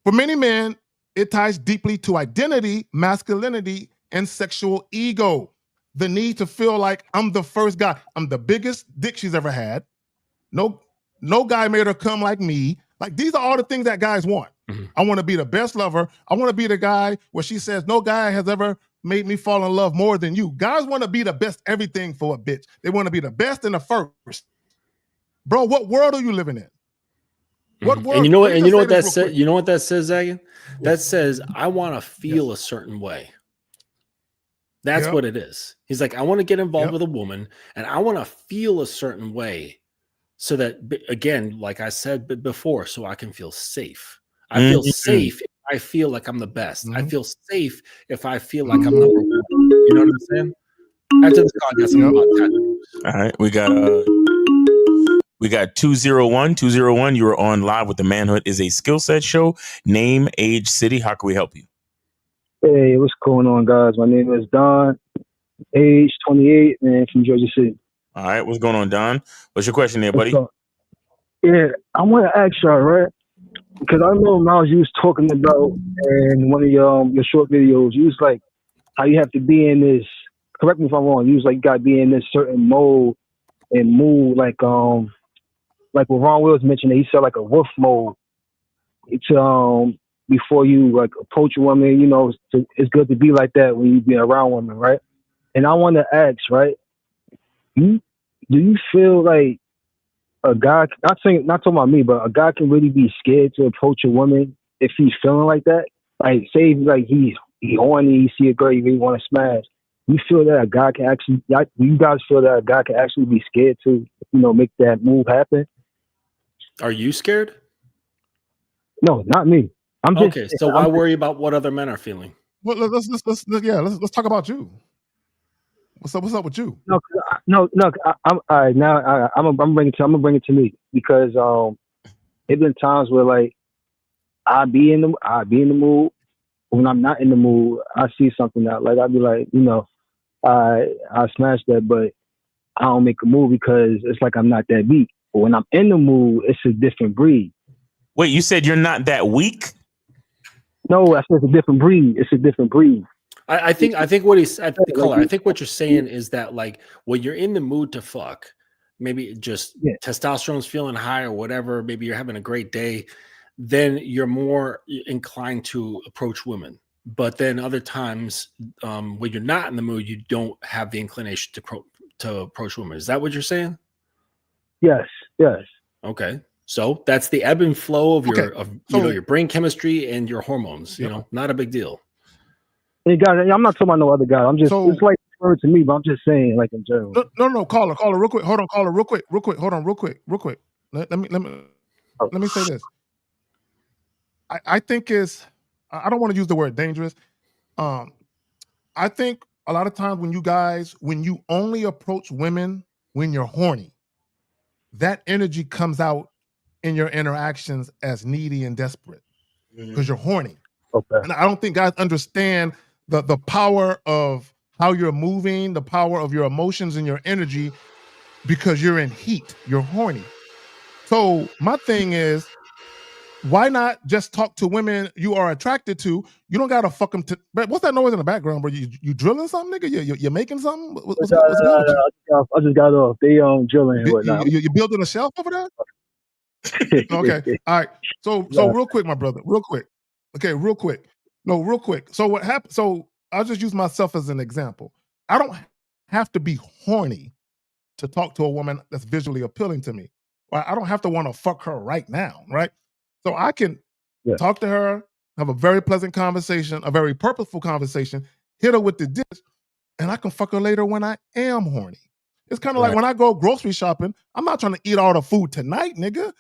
For many men, it ties deeply to identity, masculinity, and sexual ego. The need to feel like I'm the first guy. I'm the biggest dick she's ever had. No guy made her come like me. Like, these are all the things that guys want. I want to be the best lover. I want to be the guy where she says, no guy has ever made me fall in love more than you. Guys want to be the best everything for a bitch. They want to be the best and the first. Bro, what world are you living in? What world? And you know what? And you know what that says? You know what that says, Zagan? That says I want to feel a certain way. That's what it is. He's like, I want to get involved with a woman, and I want to feel a certain way, so that, again, like I said before, so I can feel safe. I feel safe if I feel like I'm the best. I feel safe if I feel like I'm number one. You know what I'm saying? After this call, I got something about tattoos. All right, we got 201. 201, you are on live with the Manhood is a Skill Set show. Name, age, city. How can we help you? Hey, what's going on, guys? My name is Don, age 28, and from Jersey City. All right, what's going on, Don? What's your question there, buddy? Yeah, I want to ask y'all, right? Because I know, Miles, you was talking about in one of your short videos, you was like, how you have to be in this, correct me if I'm wrong, you was like, you got to be in this certain mode and move, like what Ron Wills mentioned, he said like a wolf mode. It's before you like approach a woman, you know, it's good to be like that when you be around women, right? And I want to ask, right? Do you feel like a guy, not talking about me, but a guy can really be scared to approach a woman if he's feeling like that? Like, say like he horny, he see a girl he really want to smash, you feel that a guy can actually, you guys feel that a guy can actually be scared to, make that move happen? Are you scared? No, not me. Okay, so why worry about what other men are feeling? Well, let's talk about you. What's up with you? I'm gonna bring it to me because it's been times where like I be in the mood. When I'm not in the mood, I see something that like I'd be like, I smash that, but I don't make a move because it's like I'm not that beat. But when I'm in the mood, it's a different breed. Wait, you said you're not that weak? No, I said it's a different breed. It's a different breed. I think what he's I think what you're saying is that like when you're in the mood to fuck, maybe just testosterone's feeling high or whatever, maybe you're having a great day, then you're more inclined to approach women. But then other times, when you're not in the mood, you don't have the inclination to approach women. Is that what you're saying? Yes. Okay. So that's the ebb and flow of your brain chemistry and your hormones. Not a big deal. Hey guys, I'm not talking about no other guy. I'm just it's like referring to me, but I'm just saying like in general. No, caller, real quick. Hold on, caller, real quick. Hold on, real quick. Let me say this. I think I don't want to use the word dangerous. I think a lot of times when you only approach women when you're horny, that energy comes out in your interactions as needy and desperate because you're horny. Okay. And I don't think guys understand the power of how you're moving, the power of your emotions and your energy because you're in heat, you're horny. So my thing is, why not just talk to women you are attracted to? You don't gotta fuck them to. What's that noise in the background, bro? You drilling something, nigga? You making something? What's good with you? I just got off. They drilling and whatnot. You building a shelf over there? Okay, all right. So real quick, my brother, real quick. Okay, real quick. No, real quick. So what happened? So I'll just use myself as an example. I don't have to be horny to talk to a woman that's visually appealing to me. Right? I don't have to want to fuck her right now, right? So I can talk to her, have a very pleasant conversation, a very purposeful conversation, hit her with the dish, and I can fuck her later when I am horny. It's kind of like when I go grocery shopping, I'm not trying to eat all the food tonight, nigga.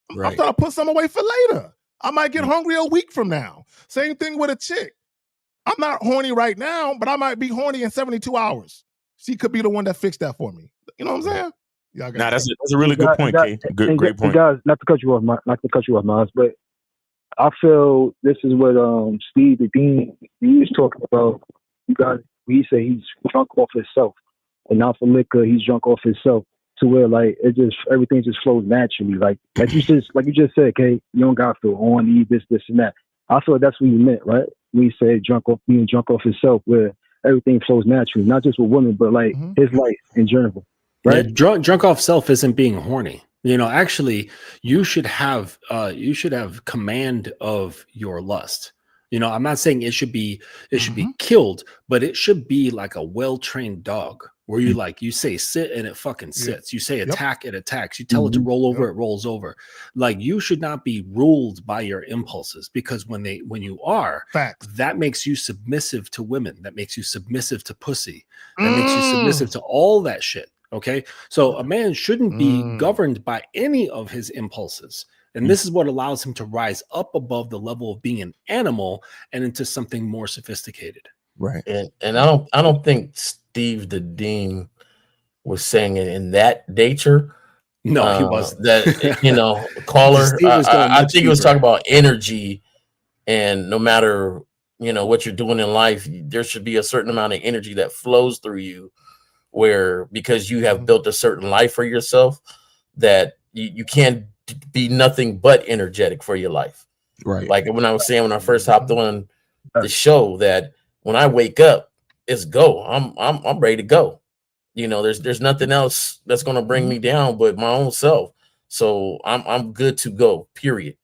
I'm trying to put some away for later. I might get hungry a week from now. Same thing with a chick. I'm not horny right now, but I might be horny in 72 hours. She could be the one that fixed that for me. You know what I'm saying? Yeah, that's a really good point, Kay. Great point. Guys, not to cut you off, Miles, but I feel this is what Steve the Dean he was talking about. You guys, he said he's drunk off himself, and now for liquor, he's drunk off himself. To where like everything just flows naturally, like you just said, Kay, you don't got to feel horny, this and that. I feel that's what you meant, right? When you say being drunk off himself, where everything flows naturally, not just with women, but like his life in general. Right? Yeah, drunk off self isn't being horny. Actually, you should have command of your lust. I'm not saying it should be killed, but it should be like a well-trained dog where you say sit and it fucking sits. You say attack, it attacks. You tell it to roll over, it rolls over. Like you should not be ruled by your impulses because when you are, that makes you submissive to women. That makes you submissive to pussy. That makes you submissive to all that shit. Okay. So a man shouldn't be governed by any of his impulses. And this is what allows him to rise up above the level of being an animal and into something more sophisticated. Right. And I don't think Steve the Dean was saying it in that nature. No, he wasn't. That caller. I think he was talking about energy, and no matter what you're doing in life, there should be a certain amount of energy that flows through you, where because you have built a certain life for yourself, that you can't be nothing but energetic for your life. Right. Like when I was saying when I first hopped on the show, that when I wake up, it's go. I'm ready to go. There's nothing else that's gonna bring me down but my own self. So I'm good to go, period.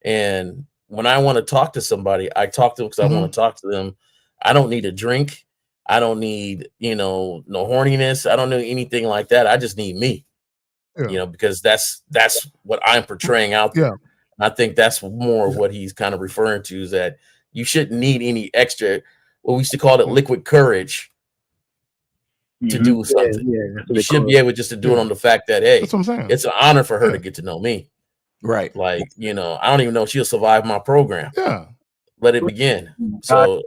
And when I want to talk to somebody, I talk to them because I want to talk to them. I don't need a drink. I don't need, no horniness. I don't need anything like that. I just need me. Because that's what I'm portraying out there. And I think that's more of what he's kind of referring to, is that you shouldn't need any extra, what we used to call it liquid courage, to do something. Yeah, you should be able just to do it on the fact that, hey, That's what I'm saying. it's an honor for her to get to know me. Right. Like, I don't even know if she'll survive my program. Yeah. Let it begin. So,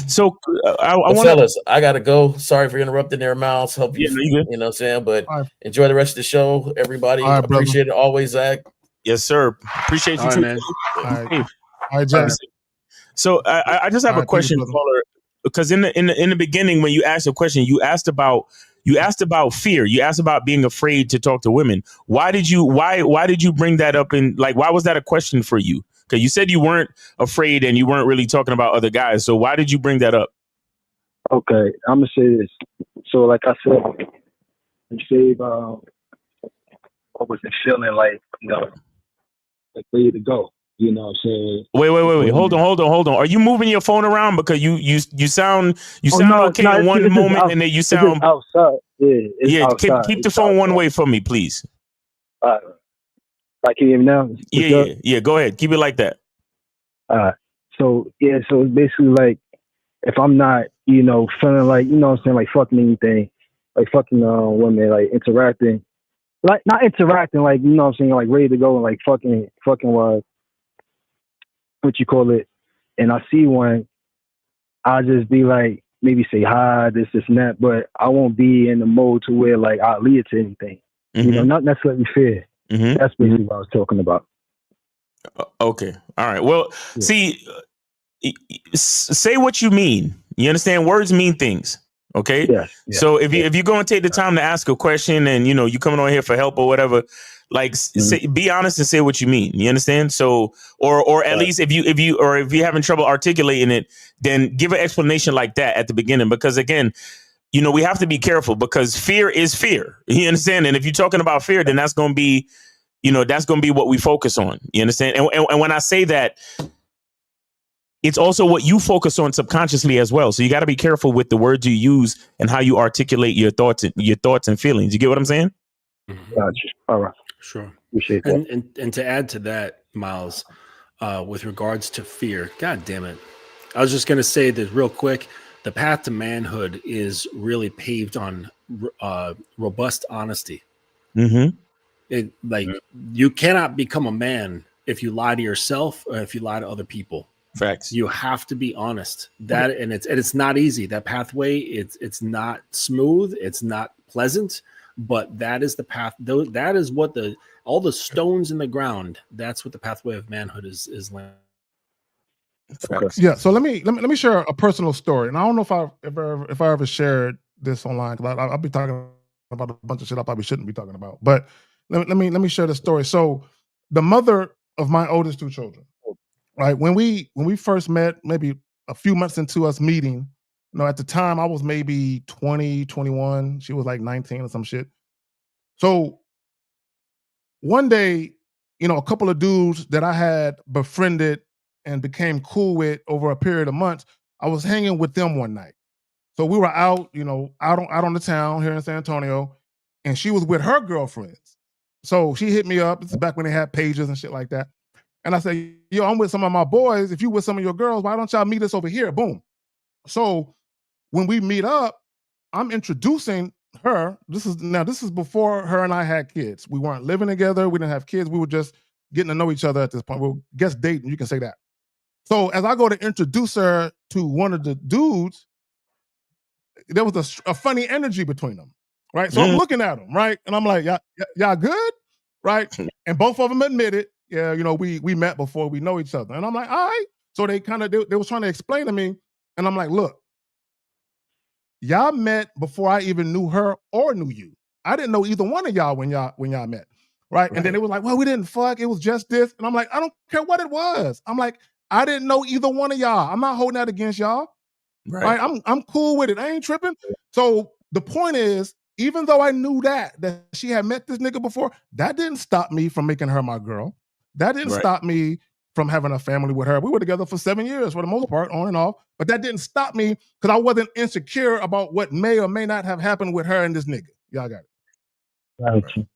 So I want fellas, I gotta go. Sorry for interrupting their mouths. Hope you, you know what I'm saying, but enjoy the rest of the show, everybody. All right, appreciate it always, Zach. Yes, sir. Appreciate you All too, right, man. All right. All right, Jay. So I just have a question, caller, because in the beginning when you asked a question, you asked about fear. You asked about being afraid to talk to women. Why did you bring that up? And like, why was that a question for you? Because you said you weren't afraid and you weren't really talking about other guys. So why did you bring that up? Okay, I'm gonna say this. So, like I said, what was it feeling like? Like ready to go. You know what I'm saying? Wait. Hold on. Are you moving your phone around? Because you sound okay in one moment and then you sound outside. Yeah, outside. Keep the phone one way from me, please. Like you hear me now? Yeah. Go ahead. Keep it like that. So it's basically like if I'm not, feeling like, what I'm saying, like fucking anything, like fucking women, like interacting, like not interacting, like what I'm saying, like ready to go and like fucking what you call it, and I see one, I'll just be like, maybe say hi, this and that, but I won't be in the mode to where like I'll lead to anything. Not necessarily fear. That's basically what I was talking about. Okay. All right. Well, see, say what you mean. You understand? Words mean things. Okay. Yeah. So if you go and take the time to ask a question and, you coming on here for help or whatever, like be honest and say what you mean. You understand? So, or at least if you're having trouble articulating it, then give an explanation like that at the beginning, because again, we have to be careful because fear is fear. You understand? And if you're talking about fear, then that's going to be, that's going to be what we focus on. You understand? And when I say that, it's also what you focus on subconsciously as well. So you got to be careful with the words you use and how you articulate your thoughts and feelings. You get what I'm saying? Gotcha. All right. Sure. Appreciate that. And to add to that, Miles, with regards to fear, God damn it. I was just going to say that real quick. The path to manhood is really paved on robust honesty. You cannot become a man if you lie to yourself or if you lie to other people. Facts. You have to be honest. And it's not easy. That pathway, it's not smooth. It's not pleasant, but that is the path. That is what all the stones in the ground. That's what the pathway of manhood is like. Yeah. So let me share a personal story, and I don't know if I ever shared this online, because I'll be talking about a bunch of shit I probably shouldn't be talking about. But let me share the story. So the mother of my oldest two children, right? When we first met, maybe a few months into us meeting, at the time I was maybe 20, 21. She was like 19 or some shit. So one day, a couple of dudes that I had befriended and became cool with over a period of months, I was hanging with them one night. So we were out, out on the town here in San Antonio, and she was with her girlfriends. So she hit me up. This is back when they had pages and shit like that. And I said, yo, I'm with some of my boys. If you with some of your girls, why don't y'all meet us over here? Boom. So when we meet up, I'm introducing her. This is before her and I had kids. We weren't living together. We didn't have kids. We were just getting to know each other at this point. We were just dating. You can say that. So as I go to introduce her to one of the dudes, there was a funny energy between them, right? So I'm looking at them, right? And I'm like, y'all good? Right? And both of them admitted, yeah, we met before, we know each other. And I'm like, all right. So they was trying to explain to me, and I'm like, look, y'all met before I even knew her or knew you. I didn't know either one of y'all when y'all met, right? And then it was like, well, we didn't fuck, it was just this. And I'm like, I don't care what it was. I'm like, I didn't know either one of y'all. I'm not holding that against y'all. Right? I'm cool with it. I ain't tripping. So the point is, even though I knew that she had met this nigga before, that didn't stop me from making her my girl. That didn't stop me from having a family with her. We were together for 7 years for the most part, on and off. But that didn't stop me because I wasn't insecure about what may or may not have happened with her and this nigga. Y'all got it. Gotcha.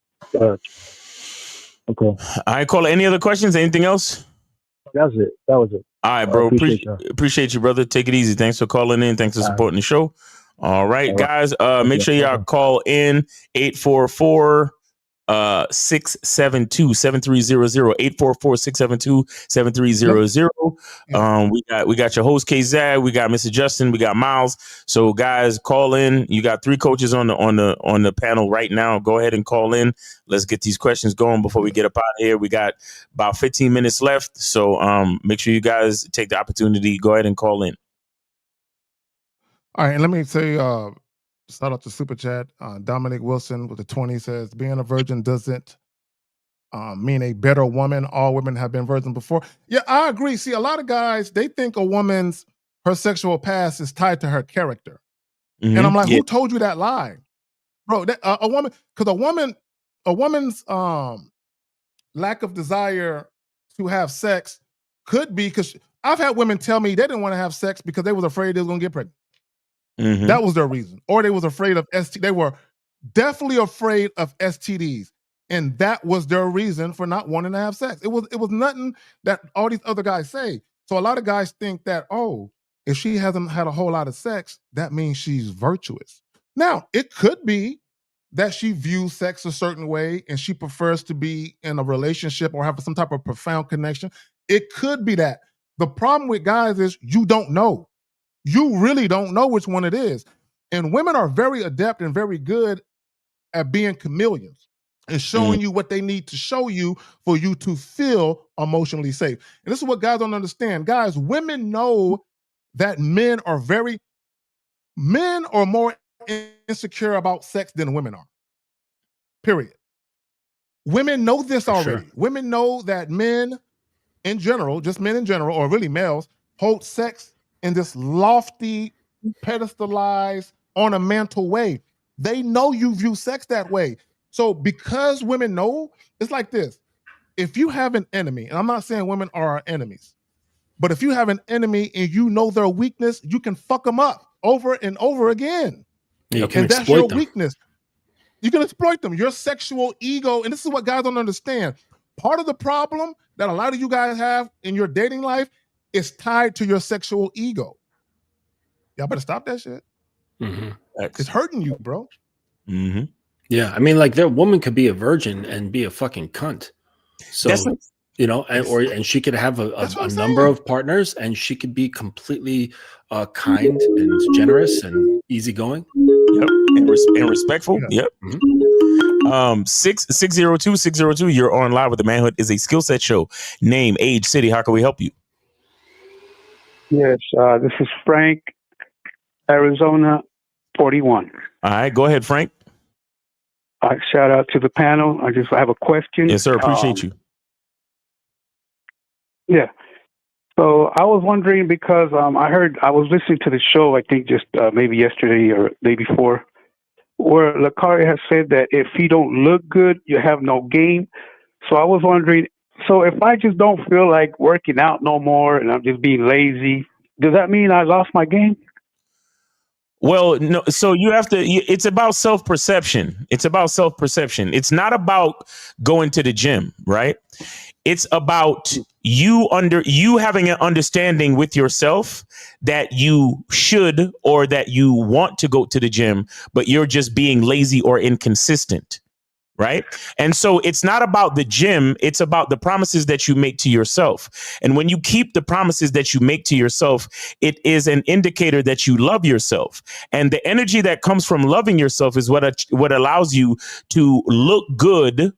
Okay. All right, caller. Any other questions? Anything else? That's it. That was it. All right, bro. Appreciate you, brother. Take it easy. Thanks for calling in. Thanks for supporting the show. All right, guys. Make sure y'all call in 844-672-7300. 844-672-7300. We got your host KZad, we got Mr. Justin, we got Miles. So guys, call in. You got 3 coaches on the panel right now. Go ahead and call in. Let's get these questions going before we get up out of here. We got about 15 minutes left. So make sure you guys take the opportunity. Go ahead and call in. All right, and let me say, shout out to Super Chat. Dominic Wilson with the 20 says, being a virgin doesn't mean a better woman. All women have been virgins before. Yeah, I agree. See, a lot of guys, they think her sexual past is tied to her character. And I'm like, who told you that lie? Bro, a woman's lack of desire to have sex could be, because I've had women tell me they didn't want to have sex because they was afraid they was going to get pregnant. That was their reason. Or they was afraid of STDs. They were definitely afraid of STDs. And that was their reason for not wanting to have sex. It was nothing that all these other guys say. So a lot of guys think that, if she hasn't had a whole lot of sex, that means she's virtuous. Now, it could be that she views sex a certain way and she prefers to be in a relationship or have some type of profound connection. It could be that. The problem with guys is you don't know. You really don't know which one it is. And women are very adept and very good at being chameleons and showing you what they need to show you for you to feel emotionally safe. And this is what guys don't understand. Guys, women know that men are more insecure about sex than women are. Period. Women know this already. Sure. Women know that men in general, just men in general, or really males, hold sex in this lofty, pedestalized, ornamental way. They know you view sex that way. So because women know, it's like this. If you have an enemy, and I'm not saying women are our enemies, but if you have an enemy and you know their weakness, you can fuck them up over and over again. You can and that's exploit your them. weakness. You can exploit them. Your sexual ego, and this is what guys don't understand. Part of the problem that a lot of you guys have in your dating life is tied to your sexual ego. Y'all better stop that shit. It's hurting you, bro. Yeah, I mean, like, their woman could be a virgin and be a fucking cunt. So and she could have a number of partners, and she could be completely kind and generous and easygoing. Yep, and respectful. Yep. 602. You're on live with the Manhood is a Skill Set Show. Name, age, city. How can we help you? Yes, this is Frank, Arizona, 41. All right, go ahead, Frank. Shout out to the panel. I have a question. Yes, sir. Appreciate you. Yeah. So I was wondering because I was listening to the show, I think just maybe yesterday or the day before, where Lacari has said that if you don't look good, you have no game. So I was wondering, so if I just don't feel like working out no more and I'm just being lazy, does that mean I lost my game? Well, no. So you have to. It's about self-perception. It's about self-perception. It's not about going to the gym, right? It's about you having an understanding with yourself that you should or that you want to go to the gym, but you're just being lazy or inconsistent. Right. And so it's not about the gym. It's about the promises that you make to yourself. And when you keep the promises that you make to yourself, it is an indicator that you love yourself. And the energy that comes from loving yourself is what allows you to look good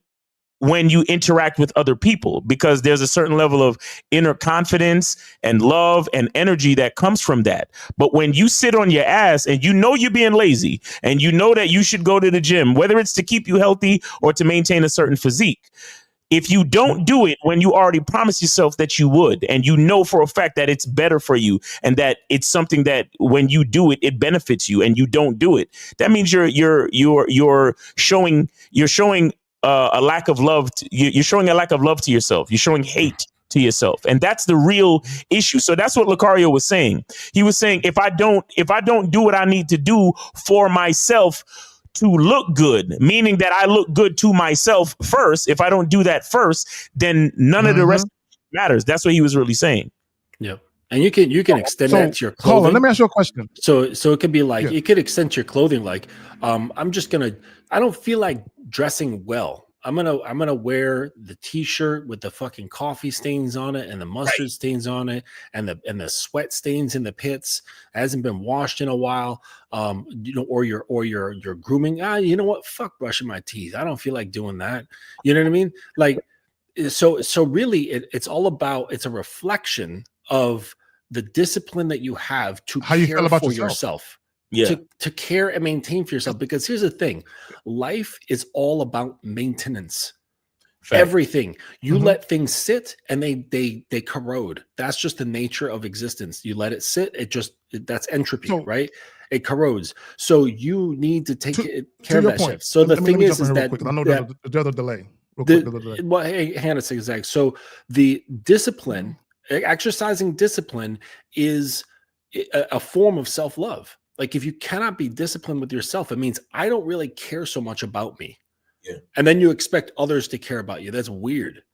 when you interact with other people, because there's a certain level of inner confidence and love and energy that comes from that. But when you sit on your ass and you know you're being lazy and you know that you should go to the gym, whether it's to keep you healthy or to maintain a certain physique, if you don't do it when you already promised yourself that you would, and you know for a fact that it's better for you and that it's something that when you do it, it benefits you, and you don't do it, that means you're showing a lack of love. You're showing a lack of love to yourself. You're showing hate to yourself. And that's the real issue. So that's what Lucario was saying. He was saying, if I don't do what I need to do for myself to look good, meaning that I look good to myself first, if I don't do that first, then none of the rest matters. That's what he was really saying. Yeah. And you can extend So, that to your Caller, clothing. let me ask you a question. So it could be like, Yeah. you could extend to your clothing. Like, I don't feel like dressing well. I'm gonna wear the t-shirt with the fucking coffee stains on it and the mustard stains on it and the sweat stains in the pits. It hasn't been washed in a while. Or your grooming. You know what? Fuck brushing my teeth. I don't feel like doing that. You know what I mean? Like, so really it's all about, it's a reflection of the discipline that you have to How you care feel about for yourself. Yeah. to care and maintain for yourself. Because here's the thing, life is all about maintenance. Fact. Everything. You Mhm. let things sit and they corrode. That's just the nature of existence. You let it sit, that's entropy, So- right? It corrodes. So you need to take care To of your that point, shift. So let the me thing jump is in here real that, quick, 'cause I know that there's a delay. Real quick, there's a delay. well, hey, Hannah, it's exact. So the discipline, exercising discipline is a form of self-love. Like, if you cannot be disciplined with yourself, it means I don't really care so much about me. Yeah. And then you expect others to care about you. That's weird.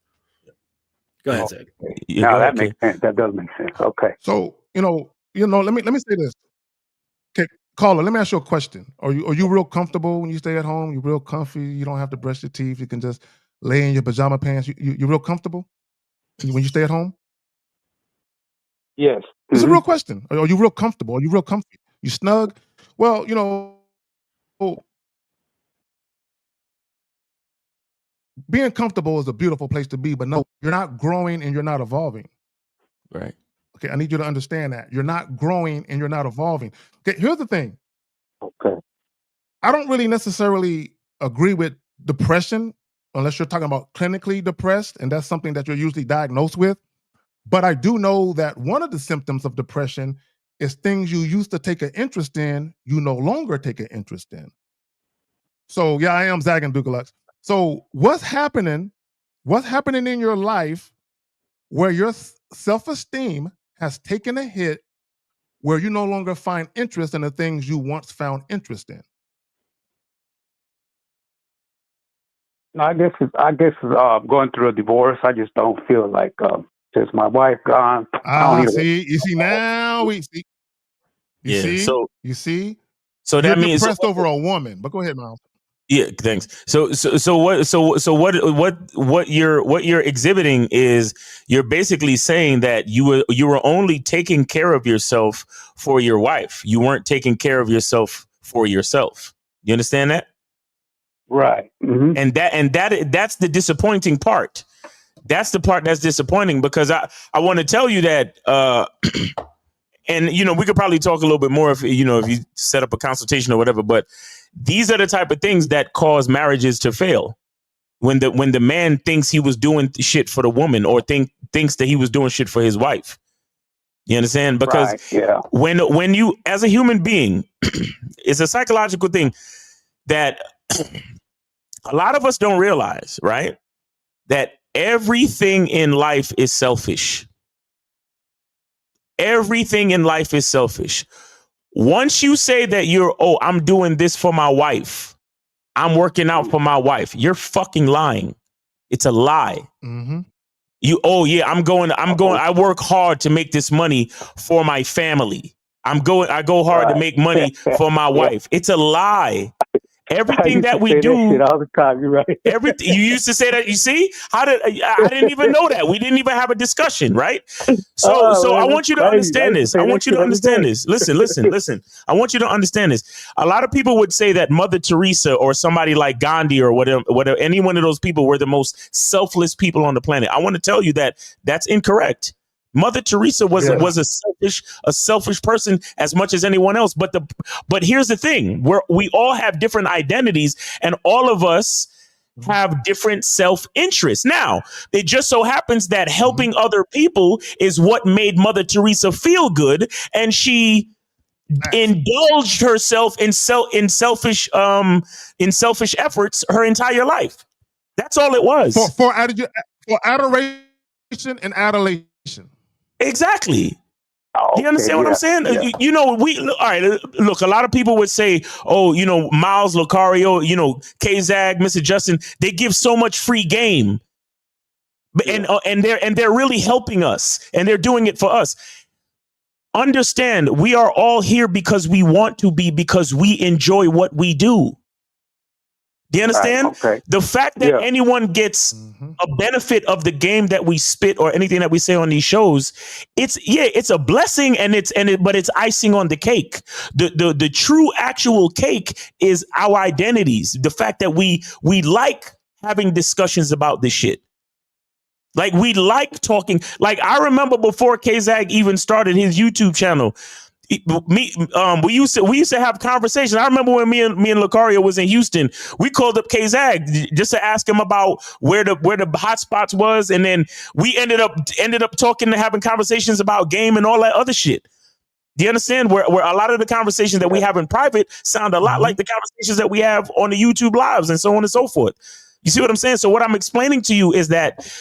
Go ahead, Zach. Yeah, Now go that ahead, makes sense. That does make sense. Okay. So, let me say this. Okay, Caller, let me ask you a question. Are you real comfortable when you stay at home? You real comfy? You don't have to brush your teeth. You can just lay in your pajama pants. You real comfortable when you stay at home? Yes. It's a real question. Are you real comfortable? Are you real comfy? You snug? Well, being comfortable is a beautiful place to be, but no, you're not growing and you're not evolving. Right. Okay, I need you to understand that. You're not growing and you're not evolving. Okay, here's the thing. Okay. I don't really necessarily agree with depression unless you're talking about clinically depressed, and that's something that you're usually diagnosed with. But I do know that one of the symptoms of depression is things you used to take an interest in, you no longer take an interest in. So yeah, I am zagging Dukalux. So what's happening in your life where your self-esteem has taken a hit, where you no longer find interest in the things you once found interest in? No, I guess going through a divorce. I just don't feel like since my wife gone. I don't need to. You see now we see. You see. So You're that means depressed over a woman. But go ahead, Miles. Yeah, thanks. What you're exhibiting is, you're basically saying that you were only taking care of yourself for your wife. You weren't taking care of yourself for yourself. You understand that? Right. Mm-hmm. And that's the disappointing part. That's the part that's disappointing, because I want to tell you that and we could probably talk a little bit more if you set up a consultation or whatever, but these are the type of things that cause marriages to fail. When the man thinks he was doing shit for the woman, or thinks that he was doing shit for his wife. You understand? Because when you, as a human being, it's a psychological thing that a lot of us don't realize, right? That everything in life is selfish. Everything in life is selfish. Once you say that I'm doing this for my wife, I'm working out for my wife, you're fucking lying. It's a lie. Mm-hmm. I work hard to make this money for my family. I go hard to make money for my wife. It's a lie. Everything that we do, that shit all the time. You're right. Everything you used to say that. You see, I didn't even know that. We didn't even have a discussion, right? So I want you to understand this. I want you to understand this. Listen. I want you to understand this. A lot of people would say that Mother Teresa or somebody like Gandhi or whatever, any one of those people were the most selfless people on the planet. I want to tell you that that's incorrect. Mother Teresa was a selfish person as much as anyone else. But here's the thing: we all have different identities, and all of us have different self-interests. Now, it just so happens that helping other people is what made Mother Teresa feel good, and she indulged herself in selfish efforts her entire life. That's all it was. For adoration and adulation. Exactly. Okay, you understand what I'm saying? Yeah. All right, look, a lot of people would say, Miles, Lucario, K-Zag, Mr. Justin, they give so much free game. And they're really helping us, and they're doing it for us. understand, we are all here because we want to be, because we enjoy what we do. Do you understand? Right, okay. The fact that anyone gets a benefit of the game that we spit or anything that we say on these shows, it's a blessing, but it's icing on the cake. The true actual cake is our identities. The fact that we like having discussions about this shit. Like, we like talking. Like, I remember before K-Zag even started his YouTube channel, we used to have conversations. I remember when me and Lucario was in Houston, we called up K-Zag just to ask him about where the hot spots was, and then we ended up talking and having conversations about game and all that other shit. Do you understand? Where a lot of the conversations that we have in private sound a lot like the conversations that we have on the YouTube lives and so on and so forth. You see what I'm saying? So what I'm explaining to you is that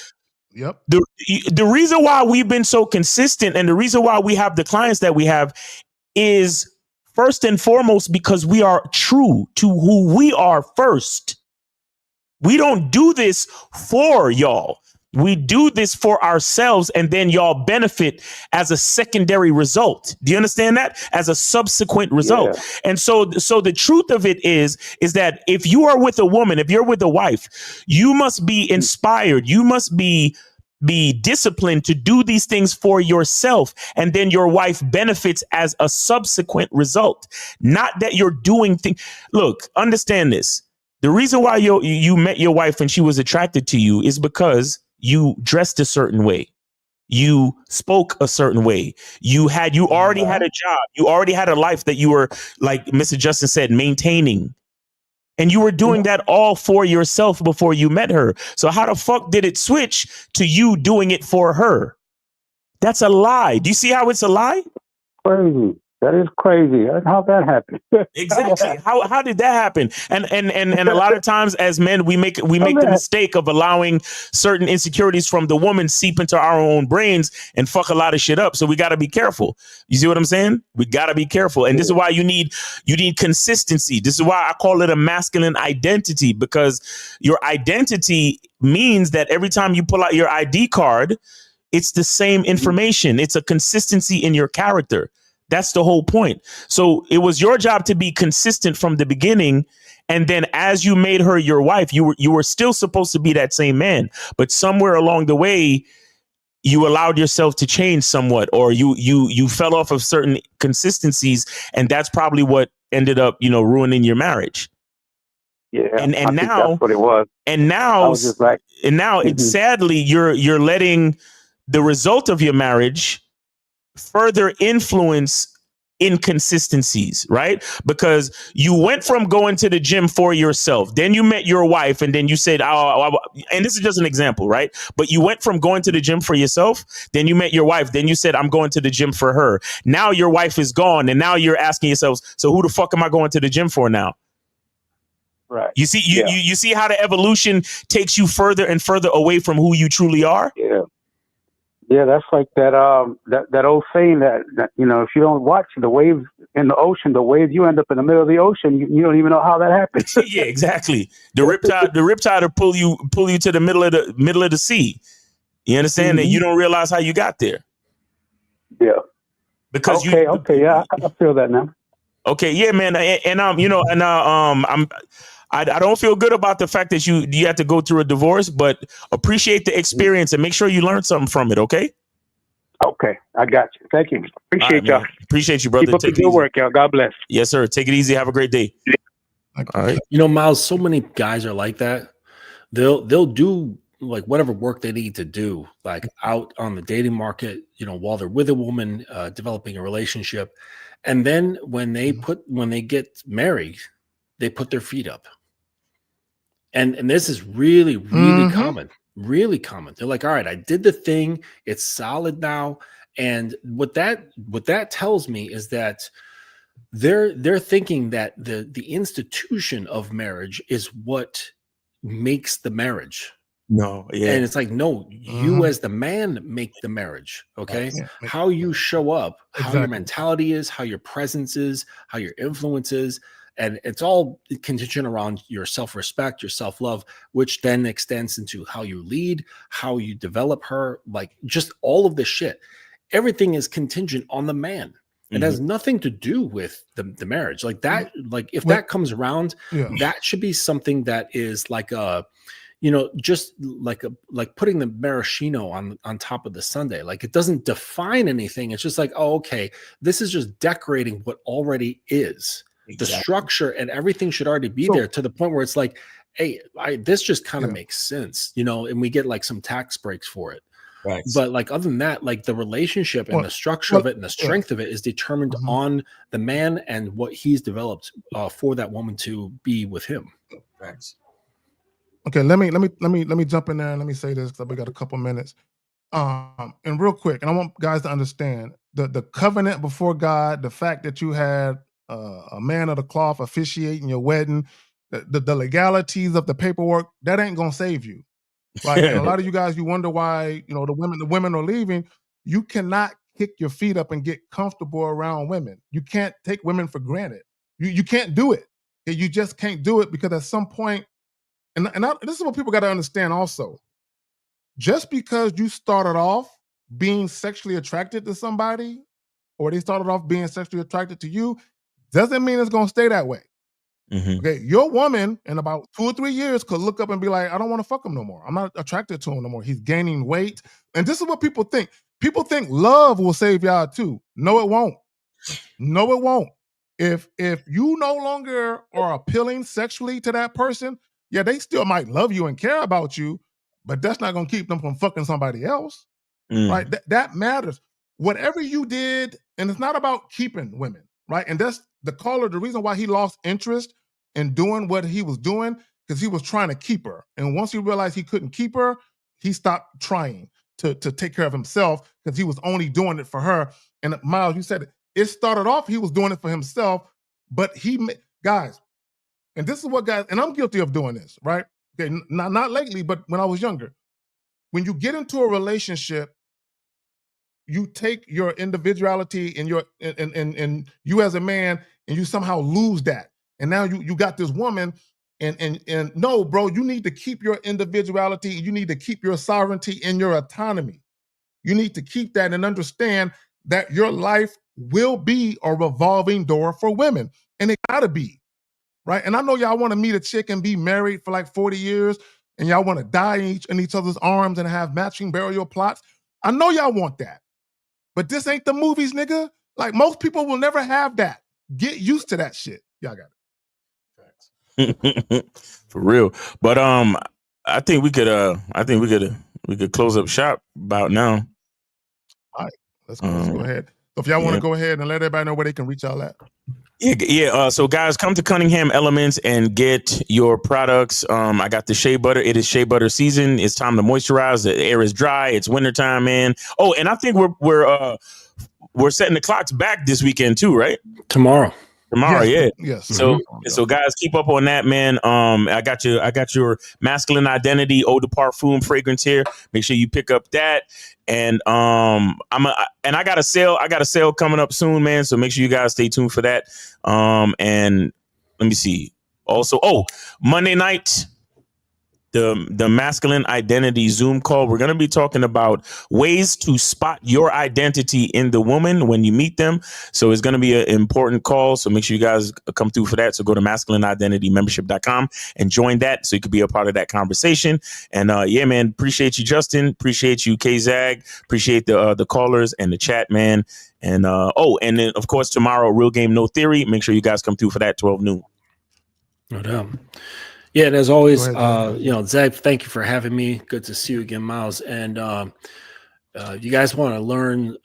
the reason why we've been so consistent and the reason why we have the clients that we have is first and foremost because we are true to who we are first. We don't do this for y'all. We do this for ourselves, and then y'all benefit as a secondary result. Do you understand that? As a subsequent result. Yeah. And so the truth of it is that if you are with a woman, if you're with a wife, you must be inspired. You must be disciplined to do these things for yourself, and then your wife benefits as a subsequent result. Not that you're doing things. Look, understand this. The reason why you met your wife and she was attracted to you is because you dressed a certain way. You spoke a certain way. You already had a job. You already had a life that you were, like Mr. Justin said, maintaining. And you were doing that all for yourself before you met her. So how the fuck did it switch to you doing it for her? That's a lie. Do you see how it's a lie? Crazy. That is crazy. How'd that happen? Exactly. How did that happen? And a lot of times as men, we make the mistake of allowing certain insecurities from the woman seep into our own brains and fuck a lot of shit up. So we got to be careful. You see what I'm saying? We got to be careful. And this is why you need consistency. This is why I call it a masculine identity, because your identity means that every time you pull out your ID card, it's the same information. It's a consistency in your character. That's the whole point. So it was your job to be consistent from the beginning. And then as you made her your wife, you were still supposed to be that same man. But somewhere along the way, you allowed yourself to change somewhat, or you fell off of certain consistencies. And that's probably what ended up, ruining your marriage. Yeah. And I think now that's what it was. And now, it's sadly, you're letting the result of your marriage further influence inconsistencies, right? Because you went from going to the gym for yourself, then you met your wife, and then you said, and this is just an example, right? But you went from going to the gym for yourself, then you met your wife, then you said, I'm going to the gym for her. Now your wife is gone, and now you're asking yourselves, so who the fuck am I going to the gym for now? Right. You see, you see how the evolution takes you further and further away from who you truly are? Yeah. Yeah, that's like that old saying that if you don't watch the waves in the ocean, you end up in the middle of the ocean. You don't even know how that happens. Yeah, exactly. The riptide will pull you to the middle of the sea. You understand that you don't realize how you got there. Yeah. Because okay, yeah, I feel that now. Okay, yeah, man, I don't feel good about the fact that you had to go through a divorce, but appreciate the experience and make sure you learn something from it. Okay. Okay, I got you. Thank you. Appreciate y'all. Appreciate you, brother. Keep up the good work, y'all. God bless. Yes, sir. Take it easy. Have a great day. All right. Miles, so many guys are like that. They'll do like whatever work they need to do, like out on the dating market, while they're with a woman, developing a relationship. And then when they get married, they put their feet up. And this is really, really common, really common. They're like, all right, I did the thing. It's solid now. And what that tells me is that they're thinking that the institution of marriage is what makes the marriage. No, yeah. And it's like, no, you as the man make the marriage. Okay. How you show up, how your mentality is, how your presence is, how your influence is. And it's all contingent around your self-respect, your self-love, which then extends into how you lead, how you develop her, like just all of this shit. everything is contingent on the man. It has nothing to do with the marriage. Like that, like if that comes around, that should be something that is like a, you know, just like putting the maraschino on top of the sundae. Like it doesn't define anything. It's just like, oh, okay, this is just decorating what already is. The structure and everything should already be there, to the point where it's like, hey, this just kind of makes sense, you know, and we get like some tax breaks for it. Right. But like other than that, like the relationship and the structure of it and the strength of it is determined on the man and what he's developed for that woman to be with him. Thanks. Okay, let me jump in there and let me say this because we got a couple minutes. And real quick, and I want guys to understand the covenant before God, the fact that you had a man of the cloth officiating your wedding, the legalities of the paperwork, that ain't gonna save you. Right. And a lot of you guys, you wonder why, you know, the women are leaving. You cannot kick your feet up and get comfortable around women. You can't take women for granted. You can't do it. You just can't do it, because at some point, this is what people got to understand also. Just because you started off being sexually attracted to somebody, or they started off being sexually attracted to you, doesn't mean it's going to stay that way. Okay, your woman in about 2 or 3 years could look up and be like, I don't want to fuck him no more. I'm not attracted to him no more. He's gaining weight. And this is what people think. People think love will save y'all too. No, it won't. No, it won't. If you no longer are appealing sexually to that person, yeah, they still might love you and care about you, but that's not going to keep them from fucking somebody else. Right? That matters. Whatever you did, and it's not about keeping women, right? And that's the caller, the reason why he lost interest in doing what he was doing, because he was trying to keep her. And once he realized he couldn't keep her, he stopped trying to take care of himself, because he was only doing it for her. And Miles, you said it started off, he was doing it for himself, but guys, and this is what guys, and I'm guilty of doing this, right? Okay, not lately, but when I was younger. When you get into a relationship, you take your individuality and your and you as a man, and you somehow lose that. And now you got this woman, and no, bro, you need to keep your individuality, you need to keep your sovereignty and your autonomy. You need to keep that and understand that your life will be a revolving door for women. And it gotta be, right? And I know y'all want to meet a chick and be married for like 40 years, and y'all want to die in each other's arms and have matching burial plots. I know y'all want that. But this ain't the movies, nigga. Like, most people will never have that. Get used to that shit. Y'all got it. For real. But I think we could close up shop about now. All right. Let's go ahead. So if y'all want to go ahead and let everybody know where they can reach y'all at. Yeah. So guys, come to Cunningham Elements and get your products. I got the shea butter. It is shea butter season. It's time to moisturize. The air is dry. It's wintertime, man. Oh, and I think we're setting the clocks back this weekend too, right? Tomorrow, yeah. Yes. So guys, keep up on that, man. I got your masculine identity eau de parfum fragrance here. Make sure you pick up that. And I got a sale coming up soon, man. So make sure you guys stay tuned for that. And let me see. Also, Monday night, the masculine identity Zoom call. We're going to be talking about ways to spot your identity in the woman when you meet them. So it's going to be an important call. So make sure you guys come through for that. So go to masculineidentitymembership.com and join that, so you could be a part of that conversation. And yeah, man, appreciate you, Justin. Appreciate you, K-Zag. Appreciate the callers and the chat, man. And and then of course tomorrow, Real Game No Theory. Make sure you guys come through for that 12 noon. No doubt. Yeah, and as always, Zach, thank you for having me. Good to see you again, Miles. And you guys want to learn,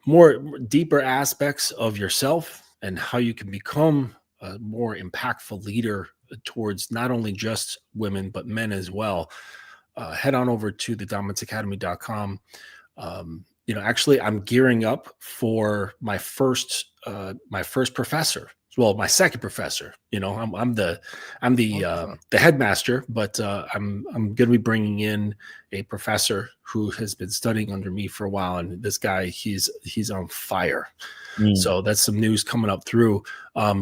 more deeper aspects of yourself and how you can become a more impactful leader towards not only just women, but men as well. Head on over to thedominancecademy.com. Actually, I'm gearing up for my first professor. Well, my second professor. I'm the headmaster, but I'm going to be bringing in a professor who has been studying under me for a while, and this guy, he's on fire. So that's some news coming up through.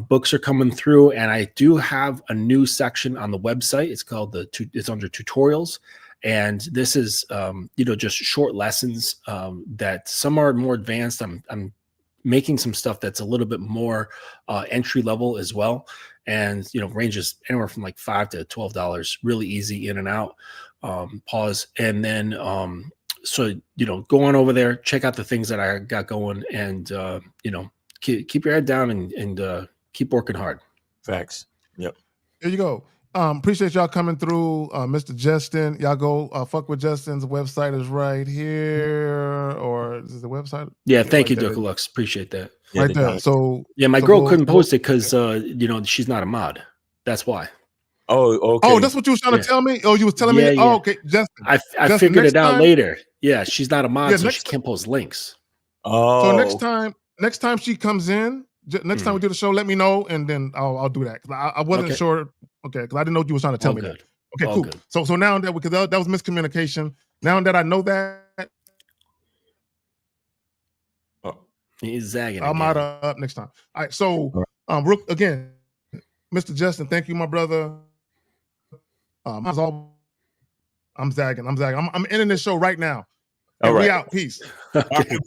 Books are coming through, and I do have a new section on the website. It's called it's under tutorials, And this is, just short lessons that some are more advanced. I'm making some stuff that's a little bit more entry level as well. And, ranges anywhere from like $5 to $12, really easy in and out. Pause. And then, so, go on over there, check out the things that I got going, and, keep your head down and keep working hard. Facts. Yep. There you go. Appreciate y'all coming through, Mr. Justin. Y'all go fuck with Justin's website is right here, or is the website? Yeah, thank right you, there. Dirk Lux. Appreciate that. Right there. So yeah, my so girl go- couldn't go- post it because she's not a mod. That's why. Oh, okay. Oh, that's what you was trying to tell me. Oh, you was telling me. Yeah. Oh, okay, Justin. I Justin, figured next it out time- later. Yeah, she's not a mod, Yeah, so next she can't post links. Oh, So next time she comes in, next time we do the show, let me know, and then I'll do that. 'Cause I wasn't Okay. sure. Okay, because I didn't know what you was trying to tell All me good. that. Okay, All cool. good. So now that because that was miscommunication. Now that I know that, He's zagging. I'm again. out up next time. All right. So again, Mr. Justin, thank you, my brother. As always, I'm zagging. I'm ending this show right now. All And we right. out. Peace. Okay.